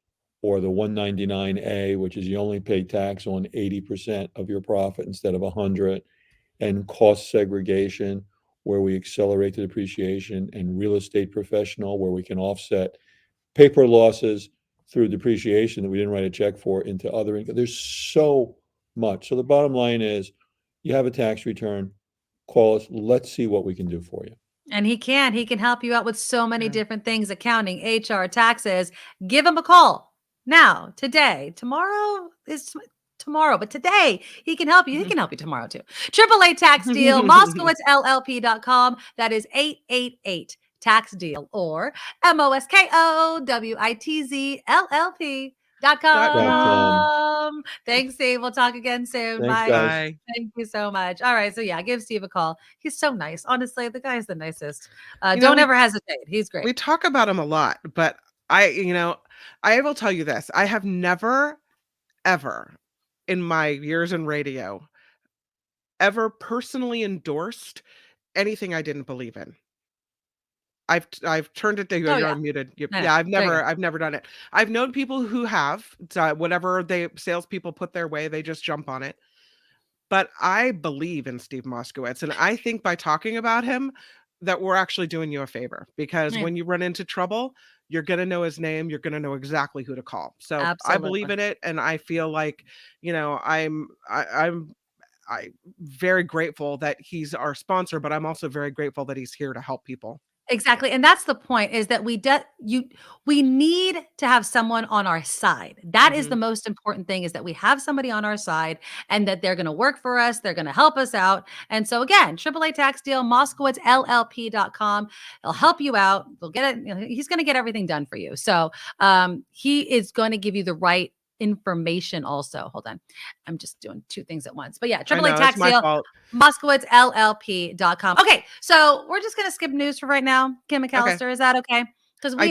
or the 199A, which is you only pay tax on 80% of your profit instead of 100, and cost segregation, where we accelerate the depreciation, and real estate professional, where we can offset paper losses through depreciation that we didn't write a check for into other income. There's so much. So the bottom line is, you have a tax return, call us. Let's see what we can do for you. And he can help you out with so many different things: accounting, HR, taxes. Give him a call now, today. Tomorrow is tomorrow, but today he can help you. He can help you tomorrow too. AAA tax deal, MoskowitzLLP.com. That is 888 tax deal, or MoskowitzzLLP.com. Thanks, Steve. We'll talk again soon. Thanks, Bye. guys. Thank you so much. All right. So yeah, give Steve a call. He's so nice. Honestly, the guy's the nicest. Don't ever hesitate. He's great. We talk about him a lot, but I will tell you this. I have never, ever in my years in radio, ever personally endorsed anything I didn't believe in. I've turned it down. You're unmuted. I've never done it. I've known people who have. Whatever salespeople put their way, they just jump on it. But I believe in Steve Moskowitz, and I think by talking about him, that we're actually doing you a favor, because when you run into trouble, you're going to know his name. You're going to know exactly who to call. So I believe in it. And I feel like, I'm very grateful that he's our sponsor, but I'm also very grateful that he's here to help people. Exactly. And that's the point, is that we need to have someone on our side. That is the most important thing, is that we have somebody on our side and that they're going to work for us. They're going to help us out. And so again, AAA tax deal, Moskowitz LLP.com. He'll help you out. They'll get it. He's going to get everything done for you. So he is going to give you the right information also. Hold on. I'm just doing two things at once. But yeah, AAA tax deal, MoskowitzLLP.com. Okay, so we're just going to skip news for right now. Kim McAllister, Okay. is that okay? Because I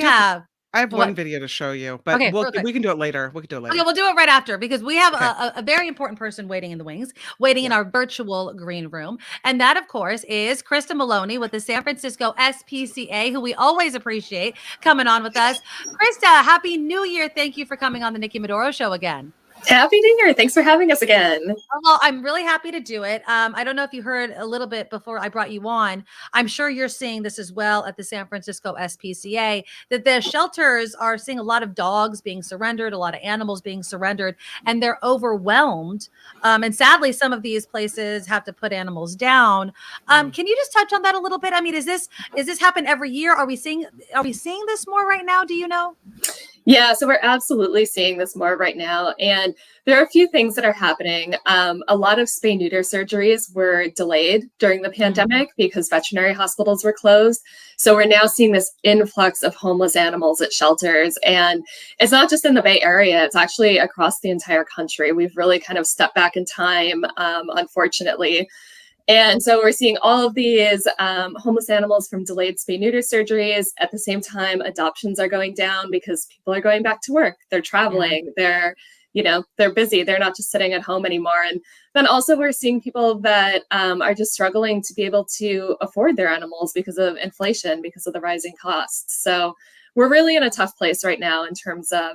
have what? one video to show you, but Okay, real quick. we can do it later. Okay, we'll do it right after, because we have a very important person waiting in the wings, waiting in our virtual green room. And that, of course, is Krista Maloney with the San Francisco SPCA, who we always appreciate coming on with us. Krista, Happy New Year. Thank you for coming on the Nikki Medoro Show again. Happy New Year. Thanks for having us again. Well, I'm really happy to do it. I don't know if you heard a little bit before I brought you on. I'm sure you're seeing this as well at the San Francisco SPCA, that the shelters are seeing a lot of dogs being surrendered, a lot of animals being surrendered, and they're overwhelmed. And sadly, some of these places have to put animals down. Can you just touch on that a little bit? I mean, is this happen every year? Are we seeing this more right now? Do you know? Yeah, so we're absolutely seeing this more right now. And there are a few things that are happening. A lot of spay-neuter surgeries were delayed during the pandemic because veterinary hospitals were closed. So we're now seeing this influx of homeless animals at shelters. And it's not just in the Bay Area, it's actually across the entire country. We've really kind of stepped back in time, unfortunately. And so we're seeing all of these homeless animals from delayed spay-neuter surgeries. At the same time, adoptions are going down because people are going back to work. They're traveling. They're busy. They're not just sitting at home anymore. And then also we're seeing people that are just struggling to be able to afford their animals because of inflation, because of the rising costs. So we're really in a tough place right now in terms of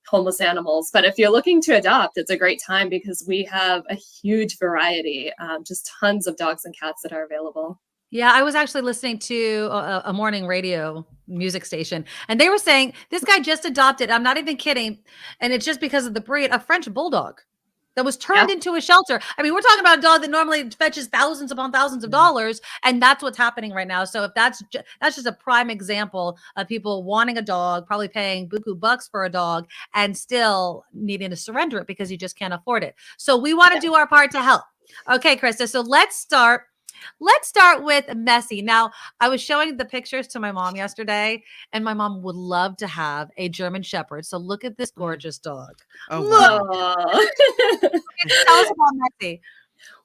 homeless animals. But if you're looking to adopt, it's a great time because we have a huge variety, just tons of dogs and cats that are available. Yeah, I was actually listening to a morning radio music station, and they were saying this guy just adopted, I'm not even kidding, and it's just because of the breed, a French bulldog that was turned into a shelter. I mean, we're talking about a dog that normally fetches thousands upon thousands of dollars, and that's what's happening right now. So if that's just a prime example of people wanting a dog, probably paying buku bucks for a dog, and still needing to surrender it because you just can't afford it. So we want to do our part to help. Okay, Krista. So let's start with Messy. Now, I was showing the pictures to my mom yesterday, and my mom would love to have a German Shepherd. So look at this gorgeous dog. Oh, wow. Tell us about Messy.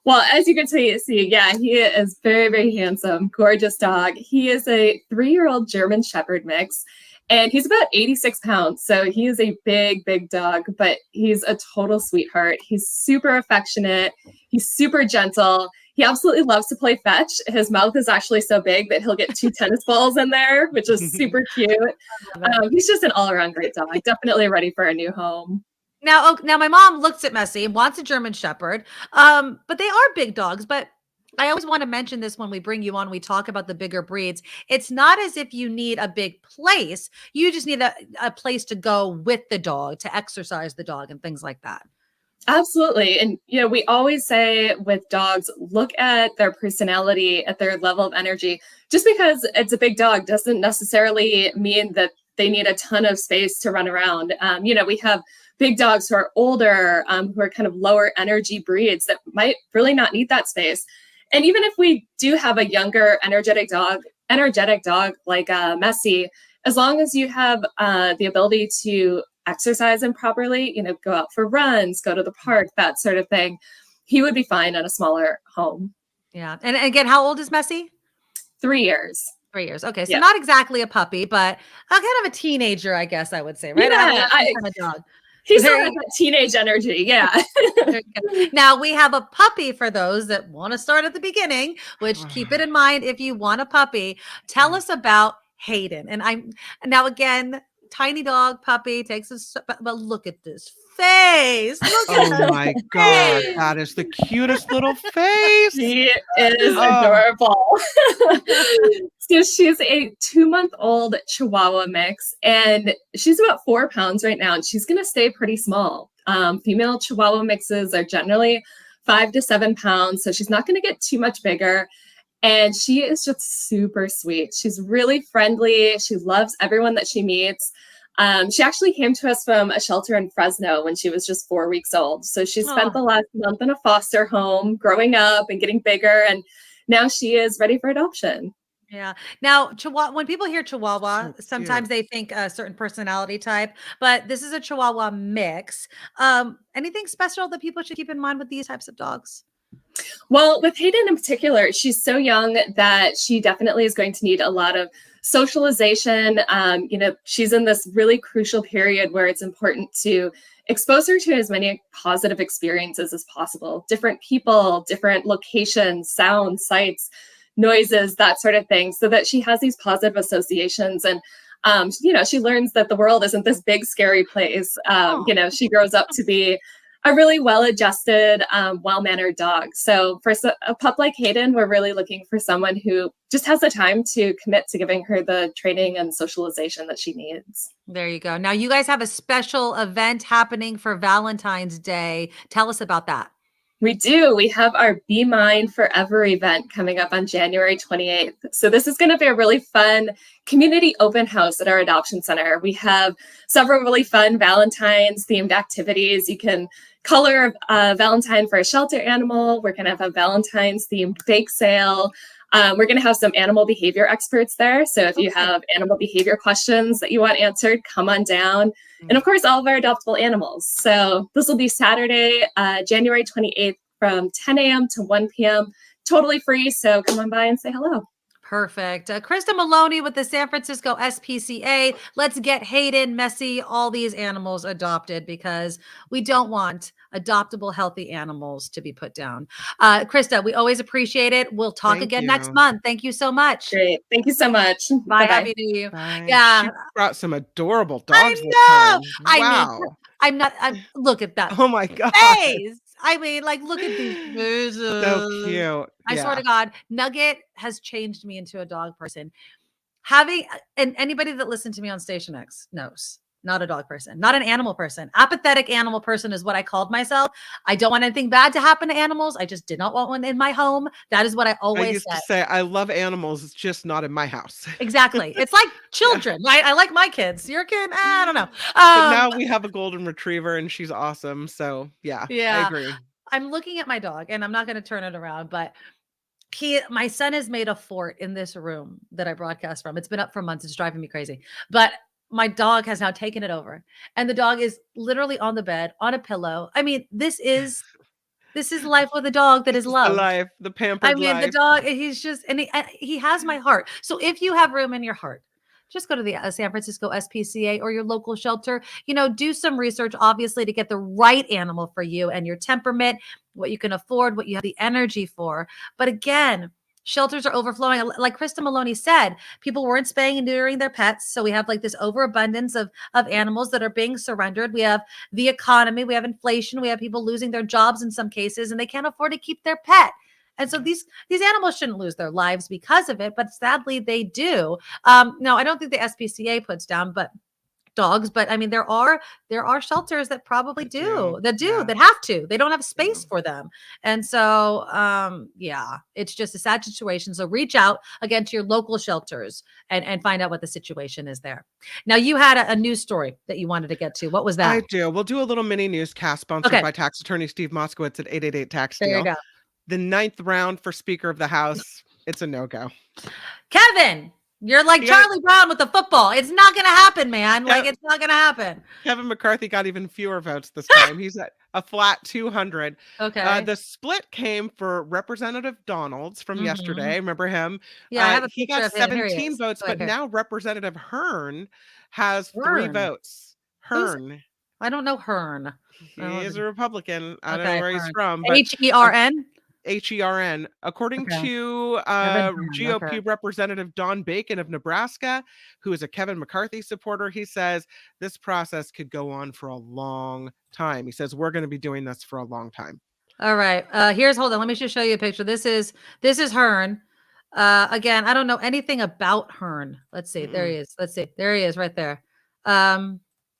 Well, as you can see, yeah, he is very, very handsome, gorgeous dog. He is a 3-year-old German Shepherd mix, and he's about 86 pounds. So he is a big, big dog, but he's a total sweetheart. He's super affectionate. He's super gentle. He absolutely loves to play fetch. His mouth is actually so big that he'll get 2 tennis balls in there, which is super cute. He's just an all-around great dog. Definitely ready for a new home. Now my mom looks at Messy and wants a German Shepherd, but they are big dogs. But I always want to mention this when we bring you on, we talk about the bigger breeds. It's not as if you need a big place. You just need a place to go with the dog, to exercise the dog and things like that. Absolutely. And, we always say with dogs, look at their personality, at their level of energy. Just because it's a big dog doesn't necessarily mean that they need a ton of space to run around. We have big dogs who are older, who are kind of lower energy breeds that might really not need that space. And even if we do have a younger, energetic dog like Messy, as long as you have the ability to exercise him properly, go out for runs, go to the park, that sort of thing, he would be fine in a smaller home. Yeah. And again, how old is Messy? 3 years. 3 years. Okay. So not exactly a puppy, but kind of a teenager, I guess I would say, right? Yeah, kind of dog. He still has that teenage energy. Yeah. Now we have a puppy for those that want to start at the beginning, which keep it in mind if you want a puppy. Tell us about Hayden. And now again, tiny dog puppy but look at this face. Oh my God, that is the cutest little face. He is adorable. So she's a 2-month-old Chihuahua mix, and she's about 4 pounds right now, and she's going to stay pretty small. Female Chihuahua mixes are generally 5 to 7 pounds, so she's not going to get too much bigger. And she is just super sweet. She's really friendly. She loves everyone that she meets. She actually came to us from a shelter in Fresno when she was just 4 weeks old. So she spent the last month in a foster home, growing up and getting bigger. And now she is ready for adoption. Yeah. Now, Chihuahua, when people hear Chihuahua, sometimes they think a certain personality type, but this is a Chihuahua mix. Anything special that people should keep in mind with these types of dogs? Well, with Hayden in particular, she's so young that she definitely is going to need a lot of socialization. She's in this really crucial period where it's important to expose her to as many positive experiences as possible, different people, different locations, sounds, sights, noises, that sort of thing, so that she has these positive associations. And, she learns that the world isn't this big, scary place. She grows up to be a really well-adjusted, well-mannered dog. So for a pup like Hayden, we're really looking for someone who just has the time to commit to giving her the training and socialization that she needs. There you go. Now you guys have a special event happening for Valentine's Day. Tell us about that. We do. We have our Be Mine Forever event coming up on January 28th. So this is going to be a really fun community open house at our adoption center. We have several really fun Valentine's themed activities. You can color a Valentine for a shelter animal. We're going to have a Valentine's themed bake sale. We're going to have some animal behavior experts there. So if you have animal behavior questions that you want answered, come on down. And of course, all of our adoptable animals. So this will be Saturday, January 28th from 10 a.m. to 1 p.m. Totally free. So come on by and say hello. Perfect. Krista Maloney with the San Francisco SPCA. Let's get Hayden, Messi, all these animals adopted because we don't want adoptable, healthy animals to be put down. Krista, we always appreciate it. We'll talk again next month. Thank you so much. Great. Thank you so much. Bye. Bye-bye. Happy New Year. Bye. Yeah. She brought some adorable dogs. I know. Wow. Look at that. Oh my God. Face. Look at these faces. So cute. I swear to God, Nugget has changed me into a dog person. And anybody that listened to me on Station X knows, not a dog person, not an animal person. Apathetic animal person is what I called myself. I don't want anything bad to happen to animals. I just did not want one in my home. That is what I always I used to say, I love animals. It's just not in my house. Exactly. It's like children. I like my kids. Your kid? I don't know. But now we have a golden retriever and she's awesome. So yeah, I agree. I'm looking at my dog and I'm not going to turn it around, but my son has made a fort in this room that I broadcast from. It's been up for months. It's driving me crazy, but my dog has now taken it over and the dog is literally on the bed on a pillow. I mean, this is life with a dog that is loved. The pampered life. The dog, he's just, and he has my heart. So if you have room in your heart, just go to the San Francisco SPCA or your local shelter, do some research, obviously, to get the right animal for you and your temperament, what you can afford, what you have the energy for. But again, shelters are overflowing. Like Krista Maloney said, people weren't spaying and neutering their pets. So we have this overabundance of animals that are being surrendered. We have the economy, we have inflation, we have people losing their jobs in some cases, and they can't afford to keep their pet. And so these animals shouldn't lose their lives because of it, but sadly they do. No, I don't think the SPCA puts down dogs, but I mean there are shelters that probably that have to. They don't have space for them. And so it's just a sad situation. So reach out again to your local shelters and find out what the situation is there. Now you had a news story that you wanted to get to. What was that? I do. We'll do a little mini newscast sponsored by tax attorney Steve Moskowitz at 888 Tax Deal. There you go. The 9th round for Speaker of the House. It's a no-go. Kevin, you're like Charlie Brown with the football. It's not going to happen, man. It's not going to happen. Kevin McCarthy got even fewer votes this time. He's at a flat 200. Okay. The split came for Representative Donalds from yesterday. Remember him? Yeah, I have a he picture got of him. 17 votes, but now Representative Hearn has 3 votes. Hearn. I don't know Hearn. He is a Republican. I don't know where he's from. H-E-R-N? H-E-R-N. According to GOP Representative Don Bacon of Nebraska, who is a Kevin McCarthy supporter, he says this process could go on for a long time. He says we're going to be doing this for a long time. All right. Hold on. Let me just show you a picture. This is Hearn. Again, I don't know anything about Hearn. Let's see. There he is. Let's see. There he is right there.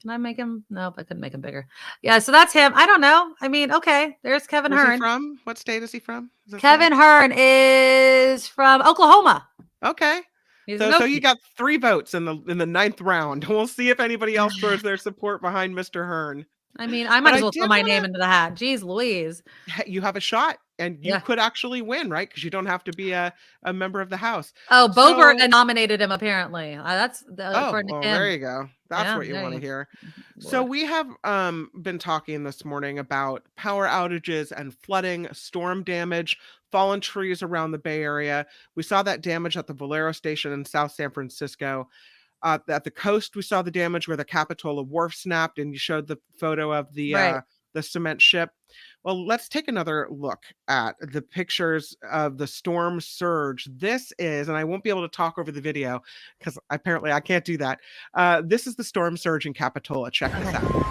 Can I make him? Nope, I couldn't make him bigger. Yeah, so that's him. I don't know. I mean, okay, there's Kevin Where's Hearn. he from? What state is he from? Kevin Hearn is from Oklahoma. Okay. He's So you got 3 votes in the ninth round. We'll see if anybody else throws their support behind Mr. Hearn. I mean, I might as well throw my name into the hat. Jeez Louise. You have a shot, and you could actually win, right? Because you don't have to be a member of the House. Oh, Boebert nominated him, apparently. That's according to him. There you go. That's what you want to hear. Lord. So we have been talking this morning about power outages and flooding, storm damage, fallen trees around the Bay Area. We saw that damage at the Valero Station in South San Francisco. At the coast, we saw the damage where the Capitola Wharf snapped, and you showed the photo of the cement ship. Well, let's take another look at the pictures of the storm surge. This is, and I won't be able to talk over the video because apparently I can't do that. This is the storm surge in Capitola. Check this out.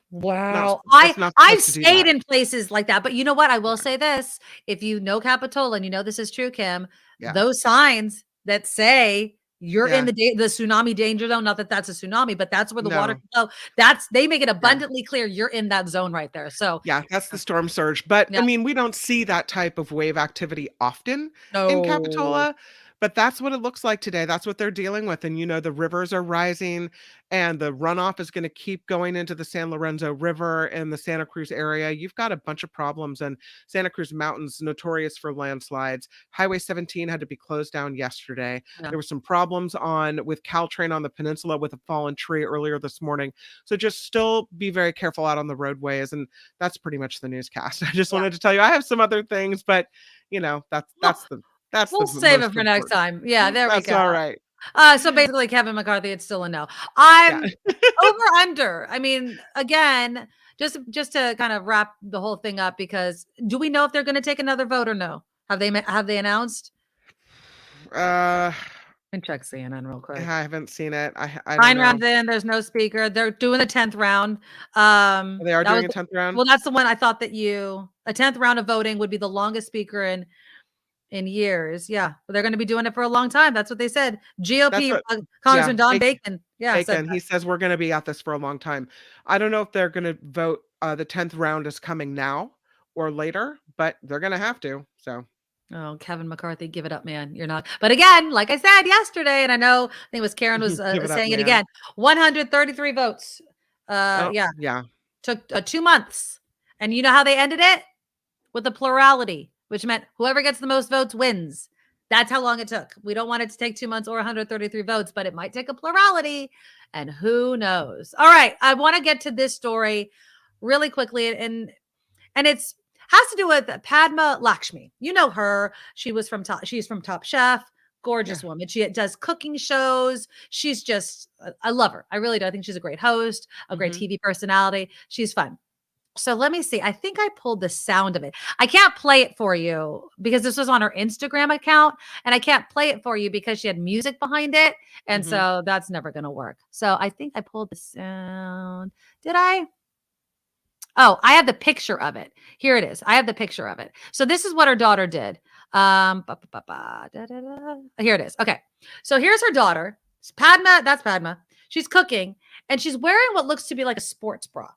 Wow. I've stayed in places like that. But you know what? I will say this. If you know Capitola and you know this is true, Kim, those signs that say you're in the tsunami danger zone, not that that's a tsunami, but that's where the water can flow. They make it abundantly clear you're in that zone right there. So yeah, that's the storm surge. But I mean, we don't see that type of wave activity often in Capitola. But that's what it looks like today. That's what they're dealing with. And, the rivers are rising and the runoff is going to keep going into the San Lorenzo River in the Santa Cruz area. You've got a bunch of problems, and Santa Cruz Mountains notorious for landslides. Highway 17 had to be closed down yesterday. There were some problems with Caltrain on the peninsula with a fallen tree earlier this morning. So just still be very careful out on the roadways. And that's pretty much the newscast. I just wanted to tell you, I have some other things, but we'll save it for next time. Yeah, there we go. That's all right. So basically, Kevin McCarthy, it's still a no. I'm over under. I mean, again, just to kind of wrap the whole thing up, because do we know if they're going to take another vote or no? Have they announced? And check CNN real quick. I haven't seen it. I 9 rounds in, there's no speaker. They're doing the 10th round. They are doing a 10th round. Well, that's the one I thought that a 10th round of voting would be the longest speaker in years. Yeah, but they're going to be doing it for a long time. That's what they said. GOP Congressman Don Bacon. Yeah, he says we're going to be at this for a long time. I don't know if they're going to vote. The 10th round is coming now or later, but they're going to have to. So. Oh, Kevin McCarthy, give it up, man. You're not. But again, like I said yesterday, and I think it was Karen was saying it again. 133 votes. Took 2 months, and you know how they ended it? With a plurality, which meant whoever gets the most votes wins. That's how long it took. We don't want it to take 2 months or 133 votes, but it might take a plurality, and who knows? All right, I want to get to this story really quickly, and it's has to do with Padma Lakshmi. You know her. She's from Top Chef. Gorgeous woman. She does cooking shows. She's just, I love her. I really do. I think she's a great host, a great TV personality. She's fun. So let me see. I think I pulled the sound of it. I can't play it for you because this was on her Instagram account, and I can't play it for you because she had music behind it. And so that's never going to work. So I think I pulled the sound. Did I? Oh, I have the picture of it. Here it is. I have the picture of it. So this is what her daughter did. Here it is. Okay. So here's her daughter. It's Padma. That's Padma. She's cooking, and she's wearing what looks to be like a sports bra.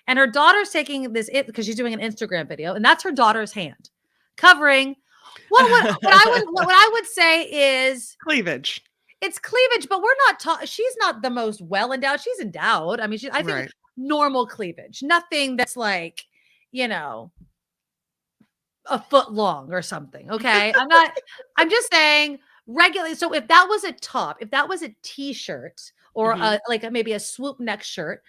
And her daughter's taking this because she's doing an Instagram video, and that's her daughter's hand covering what I would say is cleavage. It's cleavage, but we're not she's not the most well endowed. She's endowed. I mean, I think normal cleavage, nothing that's like, a foot long or something. Okay. I'm just saying regularly. So if that was a top, if that was a t-shirt or maybe a swoop neck shirt,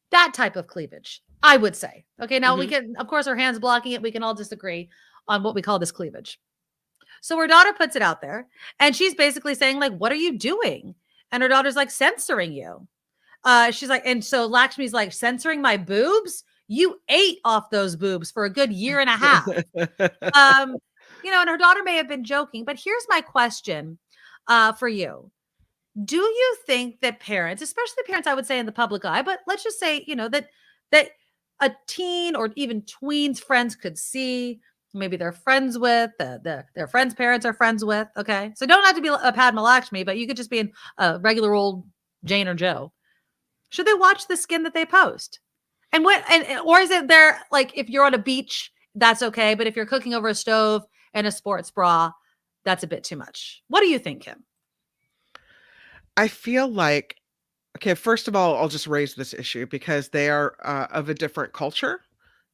that type of cleavage, I would say. Okay. Now we can, of course, her hands blocking it. We can all disagree on what we call this cleavage. So her daughter puts it out there, and she's basically saying, like, what are you doing? And her daughter's like, censoring you. She's like, and so Lakshmi's like, censoring my boobs? You ate off those boobs for a good year and a half. And her daughter may have been joking, but here's my question for you. Do you think that parents, especially parents, I would say in the public eye, but let's just say, that a teen or even tweens friends could see, maybe they're friends with, their friends' parents are friends with. Okay. So don't have to be a Padma Lakshmi, but you could just be a regular old Jane or Joe. Should they watch the skin that they post? And or is it there, like, if you're on a beach, that's okay. But if you're cooking over a stove and a sports bra, that's a bit too much. What do you think, Kim? I feel like, okay, first of all, I'll just raise this issue because they are of a different culture,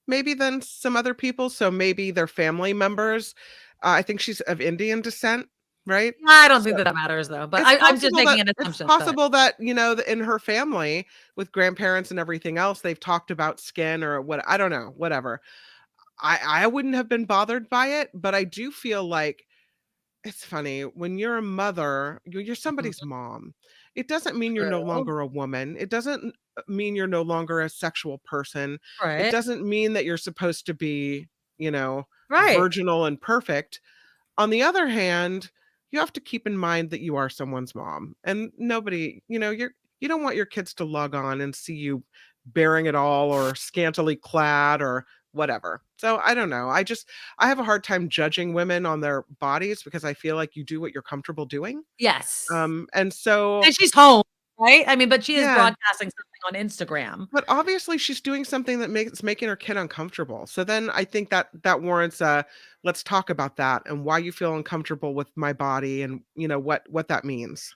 maybe, than some other people. So maybe their family members. I think she's of Indian descent, right? I don't think that matters, though. But I'm just making an assumption. It's possible that, you know, in her family with grandparents and everything else, they've talked about skin or what. I don't know, whatever. I wouldn't have been bothered by it, but I do feel like it's funny when you're a mother, you're somebody's mom. It doesn't mean you're no longer a woman. It doesn't mean you're no longer a sexual person. Right. It doesn't mean that you're supposed to be, you know, right, virginal and perfect. On the other hand, you have to keep in mind that you are someone's mom, and nobody, you know, you don't want your kids to log on and see you bearing it all or scantily clad or whatever. So I don't know. I have a hard time judging women on their bodies because I feel like you do what you're comfortable doing. Yes. And so, and she's home, right? I mean, but she is broadcasting something on Instagram. But obviously she's doing something that making her kid uncomfortable. So then I think that warrants let's talk about that and why you feel uncomfortable with my body and, you know, what that means.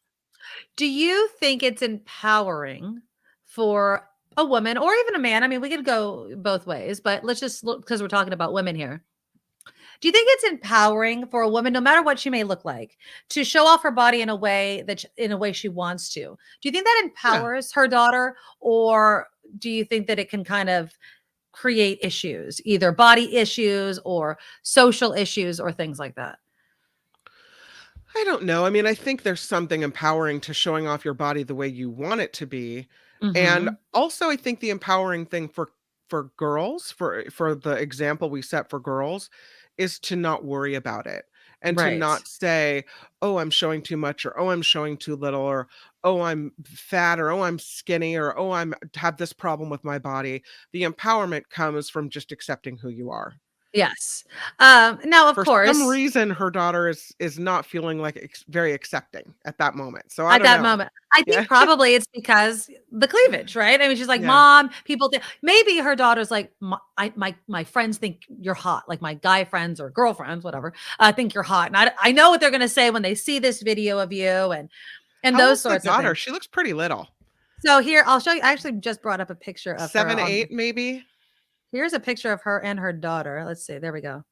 Do you think it's empowering for a woman or even a man? I mean, we could go both ways, but let's just look, because we're talking about women here. Do you think it's empowering for a woman, no matter what she may look like, to show off her body in a way she wants to? Do you think that empowers her daughter, or do you think that it can kind of create issues, either body issues or social issues or things like that? I don't know. I mean, I think there's something empowering to showing off your body the way you want it to be. And also I think the empowering thing for girls, for the example we set for girls, is to not worry about it and to not say, oh, I'm showing too much, or oh, I'm showing too little, or oh, I'm fat, or oh, I'm skinny, or oh, I have this problem with my body. The empowerment comes from just accepting who you are. Yes. Now, of For course, some reason, her daughter is not feeling like very accepting at that moment. So at that moment, I think probably it's because the cleavage, right? I mean, she's like, Mom, people think maybe her daughter's like, my friends think you're hot, like my guy friends or girlfriends, whatever, think you're hot, and I know what they're going to say when they see this video of you and those sorts of things. She looks pretty little. So here, I'll show you. I actually just brought up a picture of 7, her 8, maybe. Here's a picture of her and her daughter. Let's see. There we go.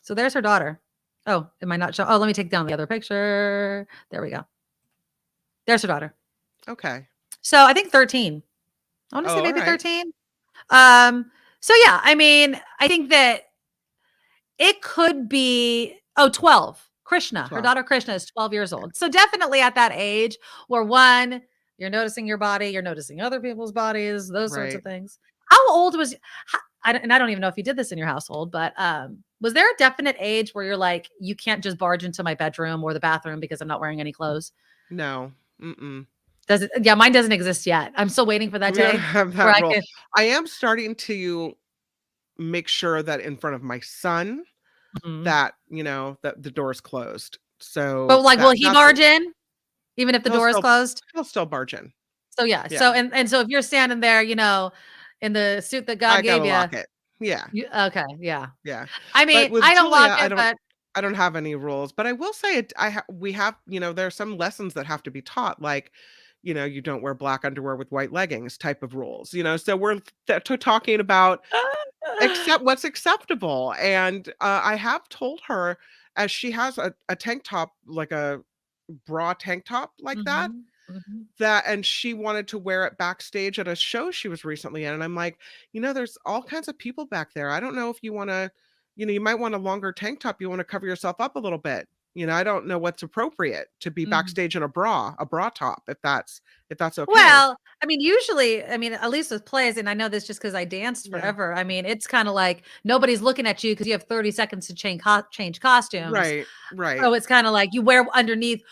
So there's her daughter. Oh, am I not showing? Oh, let me take down the other picture. There we go. There's her daughter. Okay. So I think 13. I want to say maybe 13. So yeah, I mean, I think that it could be 12. Krishna, 12. Her daughter Krishna is 12 years old. So definitely at that age where one, you're noticing your body, you're noticing other people's bodies, those sorts of things. How old was, and I don't even know if you did this in your household, but was there a definite age where you're like, you can't just barge into my bedroom or the bathroom because I'm not wearing any clothes? No. Mm-mm. Does it? Yeah, mine doesn't exist yet. I'm still waiting for that day. Have that rule. I am starting to make sure that in front of my son, that, you know, that the door is closed. So, but like, will he barge in even if the door is closed? He'll still barge in. So yeah. So and so if you're standing there, you know, in the suit that God gave you, lock it. Yeah. Okay. Yeah. Yeah. I mean, I don't Julia, lock it, but I don't have any rules, but I will say we have, you know, there are some lessons that have to be taught, like, you know, you don't wear black underwear with white leggings type of rules, you know, so we're talking about what's acceptable. And I have told her, as she has a tank top, like a bra tank top like that, and she wanted to wear it backstage at a show she was recently in. And I'm like, you know, there's all kinds of people back there. I don't know if you want to, you know, you might want a longer tank top. You want to cover yourself up a little bit. You know, I don't know what's appropriate to be backstage in a bra top, if that's okay. Well, I mean, usually, I mean, at least with plays, and I know this just because I danced forever. I mean, it's kind of like nobody's looking at you because you have 30 seconds to change costumes. Right. So it's kind of like you wear underneath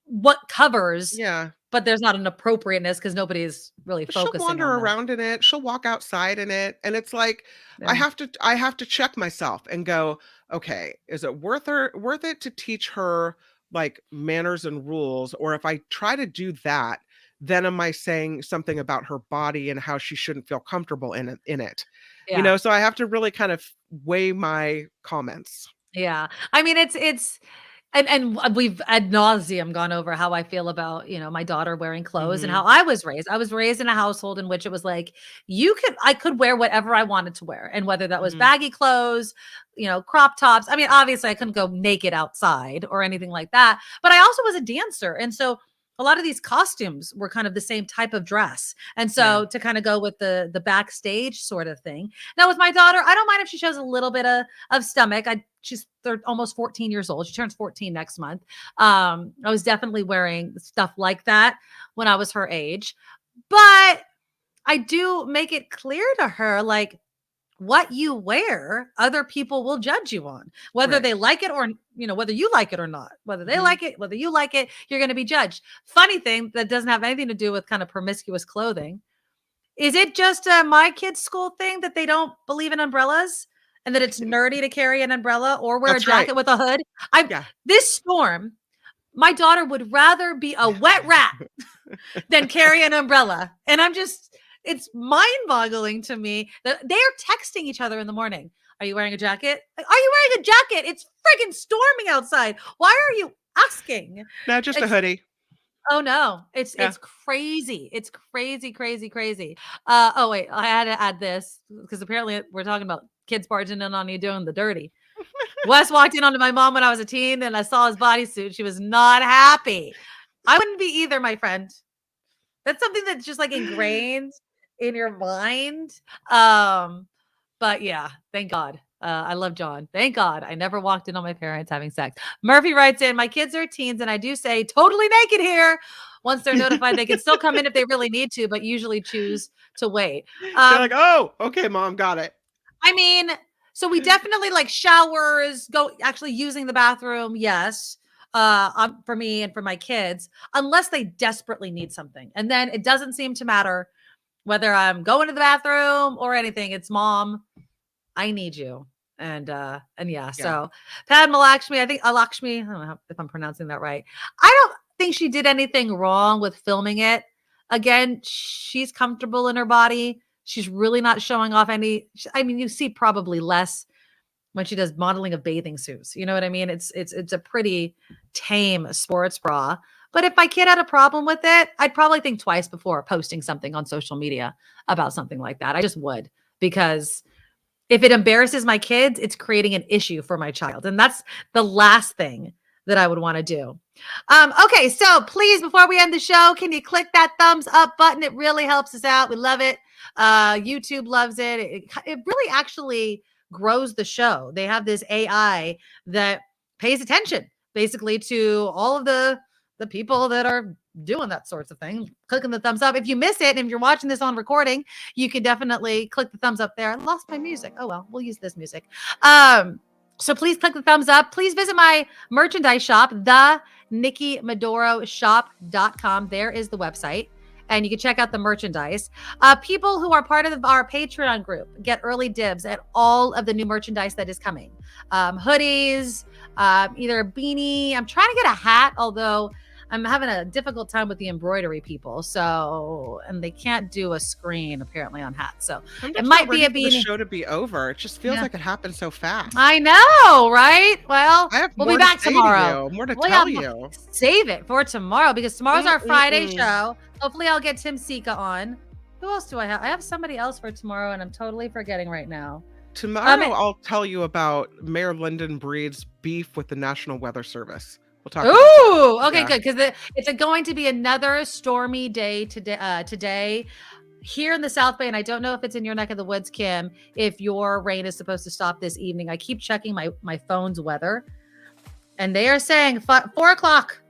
what covers. Yeah. But there's not an appropriateness because nobody's really focusing She'll wander on that. around in it. She'll walk outside in it. And it's like, I have to check myself and go, okay, is it worth it to teach her like manners and rules? Or if I try to do that, then am I saying something about her body and how she shouldn't feel comfortable in it? Yeah. So I have to really kind of weigh my comments. Yeah. I mean, it's and we've ad nauseum gone over how I feel about, my daughter wearing clothes and how I was raised. I was raised in a household in which it was like, I could wear whatever I wanted to wear. And whether that was baggy clothes, crop tops. I mean, obviously I couldn't go naked outside or anything like that, but I also was a dancer. And so a lot of these costumes were kind of the same type of dress. And so to kind of go with the backstage sort of thing. Now with my daughter, I don't mind if she shows a little bit of stomach. They're almost 14 years old. She turns 14 next month. I was definitely wearing stuff like that when I was her age, but I do make it clear to her, like, what you wear, other people will judge you on, whether they like it or, whether you like it or not, whether they like it, whether you like it, you're going to be judged. Funny thing that doesn't have anything to do with kind of promiscuous clothing. Is it just my kids' school thing that they don't believe in umbrellas and that it's nerdy to carry an umbrella or wear a jacket with a hood? This storm, my daughter would rather be a wet rat than carry an umbrella. And it's mind-boggling to me that they are texting each other in the morning. Are you wearing a jacket? Are you wearing a jacket? It's friggin' storming outside. Why are you asking? No, just a hoodie. Oh no, it's crazy. It's crazy, crazy, crazy. Oh wait, I had to add this because apparently we're talking about kids barging in on you doing the dirty. Wes walked in onto my mom when I was a teen and I saw his bodysuit. She was not happy. I wouldn't be either, my friend. That's something that's just like ingrained in your mind. But yeah, thank God. I love John. Thank God I never walked in on my parents having sex. Murphy writes in, my kids are teens and I do say totally naked here. Once they're notified, they can still come in if they really need to, but usually choose to wait. They're like, oh, okay, mom, got it. I mean, so we definitely like showers, actually using the bathroom. Yes. For me and for my kids, unless they desperately need something. And then it doesn't seem to matter whether I'm going to the bathroom or anything. It's mom, I need you. And yeah. So Padma Lakshmi, I don't know if I'm pronouncing that right. I don't think she did anything wrong with filming it. Again, she's comfortable in her body. She's really not showing off you see probably less when she does modeling of bathing suits. You know what I mean? It's a pretty tame sports bra. But if my kid had a problem with it, I'd probably think twice before posting something on social media about something like that. I just would, because if it embarrasses my kids, it's creating an issue for my child. And that's the last thing that I would want to do. Okay, so please, before we end the show, can you click that thumbs up button? It really helps us out. We love it. YouTube loves it. It really actually grows the show. They have this AI that pays attention basically to all of the people that are doing that sorts of thing, clicking the thumbs up. If you miss it, and if you're watching this on recording, you can definitely click the thumbs up there. I lost my music. Oh, well, we'll use this music. So please click the thumbs up. Please visit my merchandise shop, the Nikki Medoro Shop.com. There is the website. And you can check out the merchandise. People who are part of our Patreon group get early dibs at all of the new merchandise that is coming. Hoodies, either a beanie. I'm trying to get a hat, although I'm having a difficult time with the embroidery people. And they can't do a screen apparently on hats. So it might be a beanie. The show to be over. It just feels like it happened so fast. I know, right? Well, we'll be back tomorrow. More to tell you. Save it for tomorrow because tomorrow's our Friday show. Hopefully I'll get Tim Sika on. Who else do I have? I have somebody else for tomorrow and I'm totally forgetting right now. Tomorrow I'll tell you about Mayor Lyndon Breed's beef with the National Weather Service. We'll talk. Ooh, okay, good. Because it's going to be another stormy day today here in the South Bay. And I don't know if it's in your neck of the woods, Kim, if your rain is supposed to stop this evening. I keep checking my phone's weather and they are saying 4 o'clock.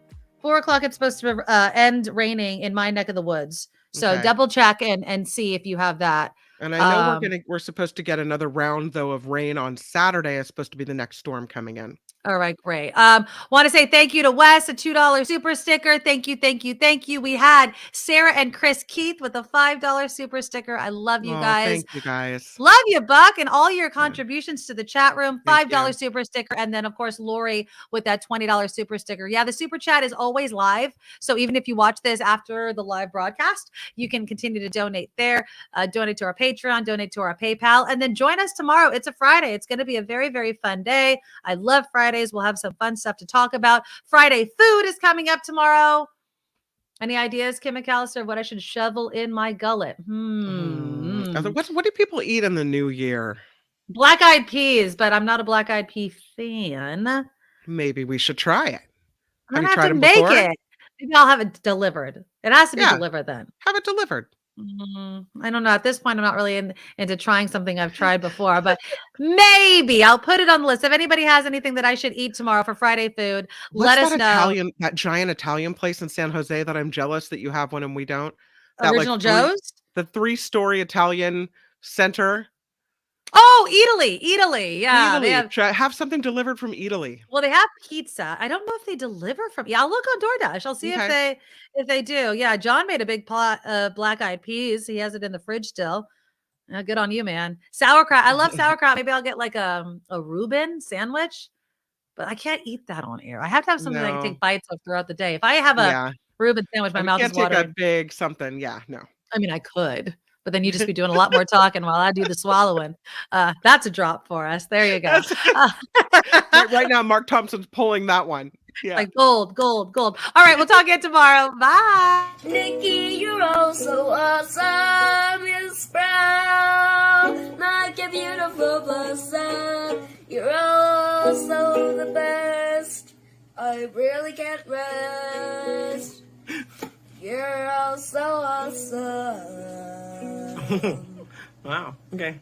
4 o'clock, it's supposed to end raining in my neck of the woods. So double check and see if you have that. And I know we're supposed to get another round though of rain on Saturday. It's supposed to be the next storm coming in. All right, great. Want to say thank you to Wes, a $2 super sticker. Thank you, thank you, thank you. We had Sarah and Chris Keith with a $5 super sticker. I love you guys. Thank you guys. Love you, Buck, and all your contributions to the chat room. $5 super sticker. And then, of course, Lori with that $20 super sticker. Yeah, the super chat is always live. So even if you watch this after the live broadcast, you can continue to donate there, donate to our Patreon, donate to our PayPal, and then join us tomorrow. It's a Friday. It's going to be a very, very fun day. I love Fridays. We'll have some fun stuff to talk about. Friday food is coming up tomorrow. Any ideas, Kim McAllister, of what I should shovel in my gullet? What do people eat in the new year? Black-eyed peas, but I'm not a black-eyed pea fan. Maybe we should try it. I'm gonna have to make it. Maybe I'll have it delivered. It has to be delivered then. Have it delivered. I don't know. At this point, I'm not really into trying something I've tried before, but maybe I'll put it on the list. If anybody has anything that I should eat tomorrow for Friday food, let us know. That giant Italian place in San Jose that I'm jealous that you have one and we don't. Original Joe's? The 3-story Italian center. Oh, Italy. Yeah. Italy. Have something delivered from Italy. Well, they have pizza. I don't know if they deliver from. Yeah, I'll look on DoorDash. I'll see if they do. Yeah, John made a big pot of black-eyed peas. He has it in the fridge still. Good on you, man. Sauerkraut. I love sauerkraut. Maybe I'll get like a Reuben sandwich, but I can't eat that on air. I have to have something I can take bites of throughout the day. If I have a Reuben sandwich, my mouth is watering. Take a big something. Yeah, no. I mean, I could. But then you just be doing a lot more talking while I do the swallowing. That's a drop for us. There you go. Right now, Mark Thompson's pulling that one. Yeah. Like gold. All right, we'll talk again tomorrow. Bye. Nikki, you're all so awesome. Miss Brown, like a beautiful blossom. You're all so the best. I really can't rest. You're all so awesome. Wow. Okay.